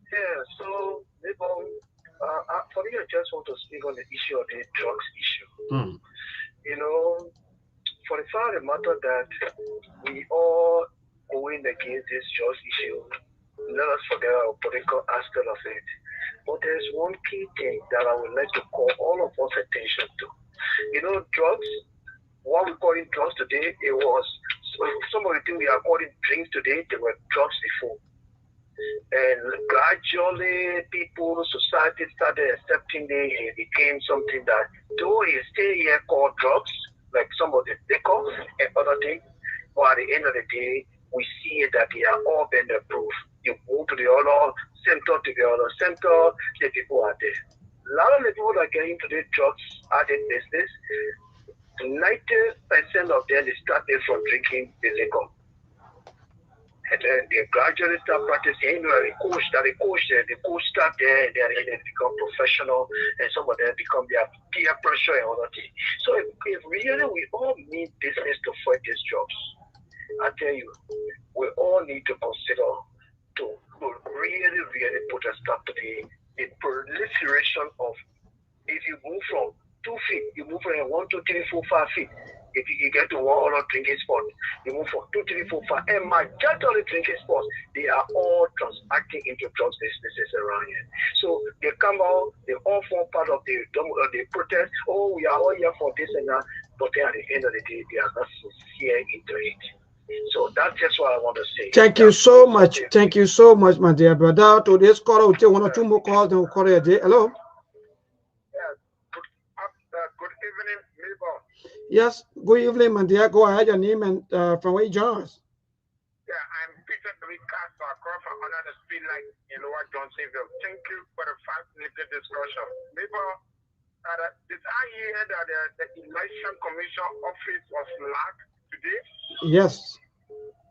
Yeah, so for me, I just want to speak on the issue of the drugs issue. You know, for the fact of the matter that we all going against this drugs issue, let us forget our political aspect of it. But there's one key thing that I would like to call all of us attention to. You know, drugs, what we call it drugs today, it was, some of the things we are calling drinks today, they were drugs before. And gradually, people, society started accepting it, and it became something that, though it's still here called drugs, like some of the liquor and other things, but at the end of the day, we see that they are all been approved. You go to the other center, the people are there. A lot of the people that get into the drugs are in business. 90% of them is started from drinking the liquor. And then they gradually start practicing. The coach start there, and then they become professional, and some of them become their peer pressure and other things. So if really we all mean business to fight these drugs, I tell you, we all need to consider to really put a stop to the proliferation of, if you move from 2 feet, you move from 1, 2, 3, 4, 5 feet. If you get to one other drinking spot, you move from 2, 3, 4, 5. And majority of the drinking spots, they are all transacting into drugs businesses around here. So they come out, they all form part of the protest. Oh, we are all here for this and that. But then at the end of the day, they are not sincere into it. So that's just what I want to say. Thank you so much. Thank you so much, my dear brother. Today's caller will take 1 or 2 more calls, then we'll call it a day. Hello. Good evening, neighbor. Yes, good evening, my dear. Go ahead, your name and from where you join us. Yeah, I'm Peter Recast, so I call from under the speed light in Lower Johnsonville. Thank you for the fascinating discussion. Neighbor, did I hear that the Election Commission office was locked today? Yes.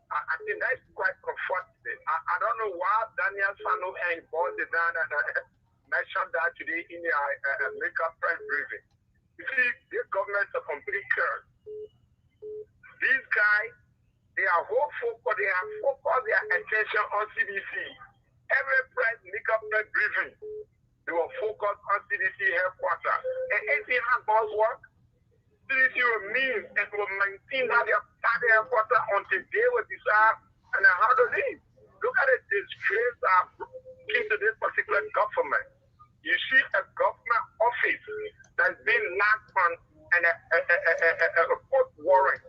I think that's quite comforting. I don't know why Daniel Sano and Boss mentioned that today in their makeup press briefing. You see, this government is a complete curse. These guys, they are hopeful, but they have focused their attention on CDC. Every makeup press briefing, they will focus on CDC headquarters. And anything that does work, CDC will mean and will maintain that their headquarters until they will decide and how to leave. Look at the disgrace that came to this particular government. You see a government office that's been locked on a court warrant.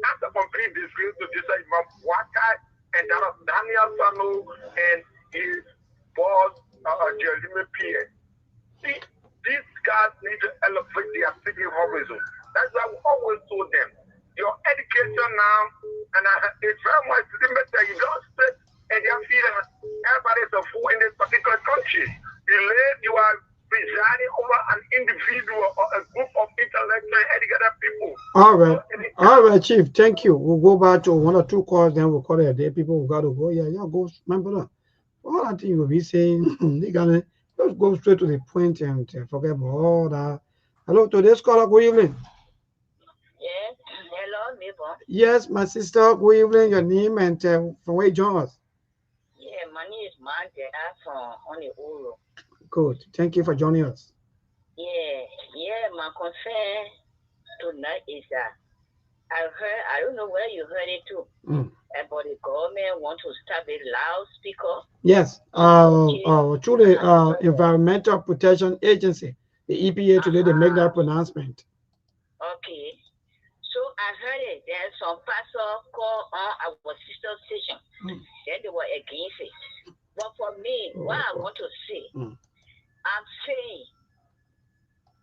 That's a complete disgrace to this Imam Waka and that of Daniel Sano and his boss, Jeremy Pierre. See, these guys need to elevate their city horizon. That's why we always told them, your education now, and it's very much limited. You don't sit and they're feeling everybody's a fool in this particular country. You are presiding over an individual or a group of intellectual educated people. All right. All right, Chief. Thank you. We'll go back to 1 or 2 calls, then we'll call it a day. People got to go. Yeah, go. Remember that. All I think you will be saying, they gotta just go straight to the point and forget about all that Hello, today's caller, good evening. Yes, hello, neighbor. Yes, my sister, good evening. Your name and from where you join us? Yeah, my name is Mandela from on the Oro. Good. Thank you for joining us. Yeah, my concern tonight is that I don't know where you heard it too, but the government want to start a loudspeaker. Yes, through the Environmental Protection Agency, the EPA, today they make that pronouncement. Okay, so I heard it. There's some pastor called on our sister station. Then they were against it. But for me, what I want to say, I'm saying,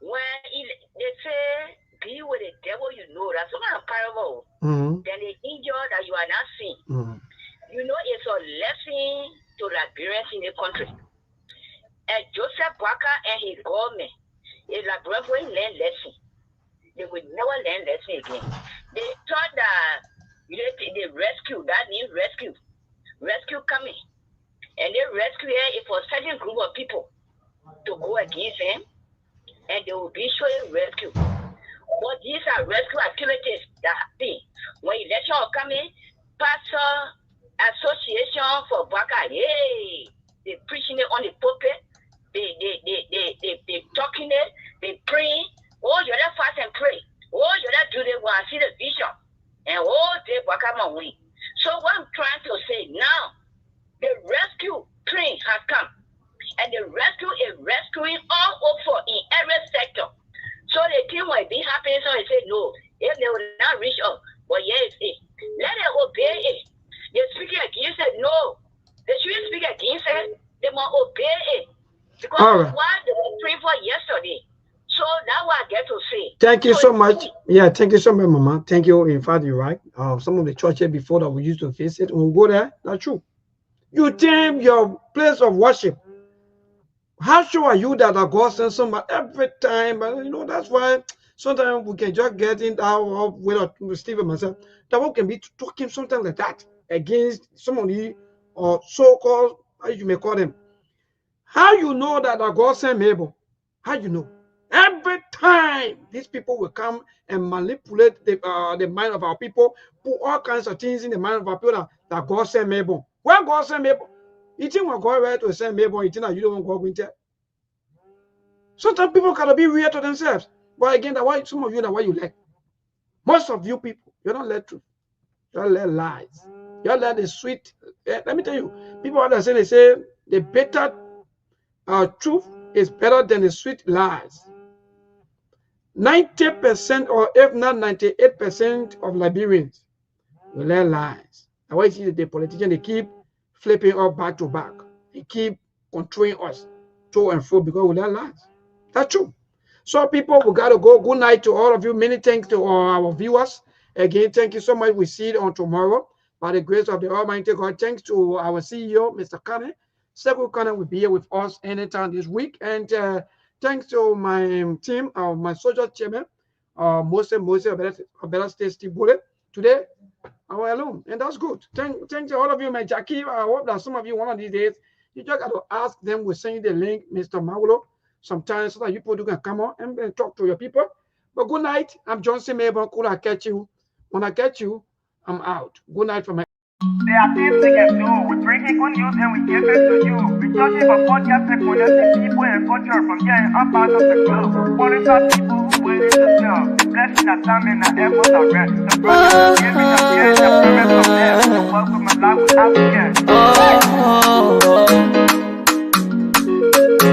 when they say, be with the devil, you know, that's some kind of parable. Then the injury that you are not seeing. You know, it's a lesson to Liberians in the country. And Joseph Baka and his government, is Liberians will learn lesson. They will never learn lesson again. They thought that they rescue, that means rescue. Rescue coming. And they rescue it for a certain group of people to go against them. And they will be showing rescue. But these are rescue activities that happen. When election are coming, Pastor Association for Baka, they preaching it on the pulpit, they talking it, they praying. Oh, you gotta fast and pray. Oh, you gotta do the one, see the vision. And they Baka my win. So what I'm trying to say now, the rescue train has come. And the rescue is rescuing all over in every sector. So the team will be happy, so they say no. If they will not reach up, but yes, let them obey it. They speak against it, no. They shouldn't speak against it. They must obey it. Because what they were praying for yesterday. So that's what I get to say. Thank you so much. Yeah, thank you so much, Mama. Thank you. In fact, you're right. Some of the churches before that we used to visit, when we go there, that's true. You tame your place of worship. How sure are you that God sends somebody every time? And you know, that's why sometimes we can just get in out with Steve and myself. That we can be talking something like that against somebody or so-called, as you may call them. How you know that God sent Mabel? How you know? Every time these people will come and manipulate the mind of our people, put all kinds of things in the mind of our people that God sent Mabel. When God sent Mabel, you think when God right to send Mabel, you think that you don't want God going there? Sometimes people can be real to themselves. But again, that's why some of you, that's why you like. Most of you people, you don't let truth. You don't let lies. You don't let the sweet. Let me tell you, people understand, they say the better truth is better than the sweet lies. 90% or if not 98% of Liberians will let lies. That's why you see the politicians, they keep flipping up back to back. They keep controlling us to and fro because we let lies. That's true. So people, we got to go. Good night to all of you. Many thanks to all our viewers. Again, thank you so much. We see it on tomorrow. By the grace of the Almighty God, thanks to our CEO, Mr. Kane. Several Kane will be here with us anytime this week. And thanks to my team, my social chairman, Mose of Better State Steve Bullet. Today, I was alone, and that's good. Thanks to all of you, my Jackie. I hope that some of you, one of these days, you just got to ask them. We'll send you the link, Mr. Magulo, sometimes so that you people can come on and talk to your people. But good night. I'm Johnson Mayborn. Could I catch you? When I catch you, I'm out. Good night from my. There are things we can do. We bring in good news and we give it to you. We touch it for podcast and connecting people and culture from here and up out of the globe. Foreign people who willing to serve. The blessing that time and the effort are rest. The brothers giving the years and parents of them. The welcome and life we have here.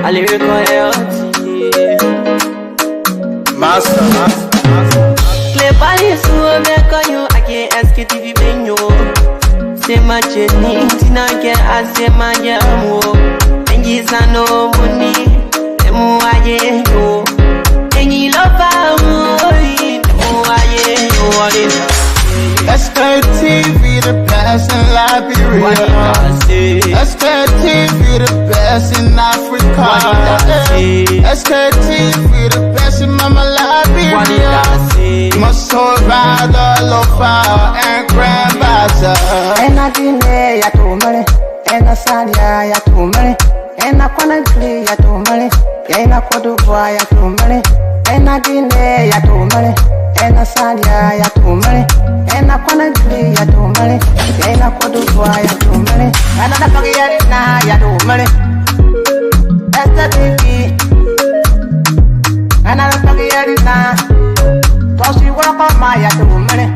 I live Master. Clepali suome kanyo ake Sktv-Lib. Sema cheni tina ke asema jamu. Enji sano muni emu aye yo. Enji lofa mui emu aye yo. Sktv, the best in Liberia. Sktv, the best in Africa. Sktv, the best in Mama Liberia. Must survive the lofa and grandbaza. Ena Guinea ya tumale, ena Salia ya tumale, Ena Conakry ya tumale, ena Cote d'Ivoire ya tumale, ena Guinea ya tumale, ena Sadia ya tumale, ena Conakry ya tumale, ena Cote d'Ivoire ya tumale, ena Napagiyarina ya tumale, Sktv, ena Napagiyarina, Toshi Wakama ya tumale,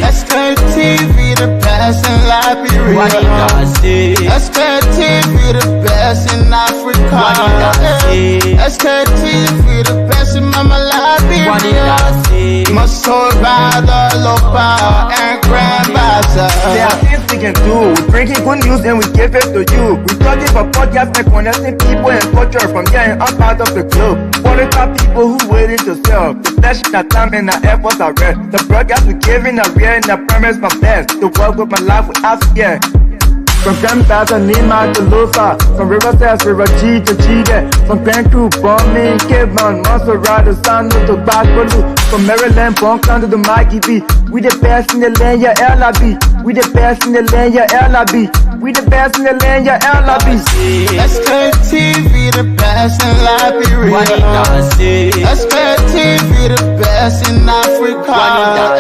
Sktv, the best in Liberia. Sktv, the best in Africa. Sktv, the best in Mama Liberia. Must hold by the local and grand bazaar. There are things we can do. We bring in good news and we give it to you. We talking for podcasts and connecting people and culture from here and out of the club. Qualified people who waiting to sell. The flesh, the time and the efforts are rest. The broadcast we giving are real and the premise my best. To work with my life without fear. From Grandfather Nima to Lufa, from Riverside, River G to Chile, from Cancun, Bombay, Cape Mount, Montserrat, San to Bacalu, from Maryland, Bonk to the Mikey B. We the best in the land, yeah, LIB. We the best in the land, yeah, LIB. We the best in the land, yeah, LIB. Sktv, the best in Liberia. Sktv, the best in Africa.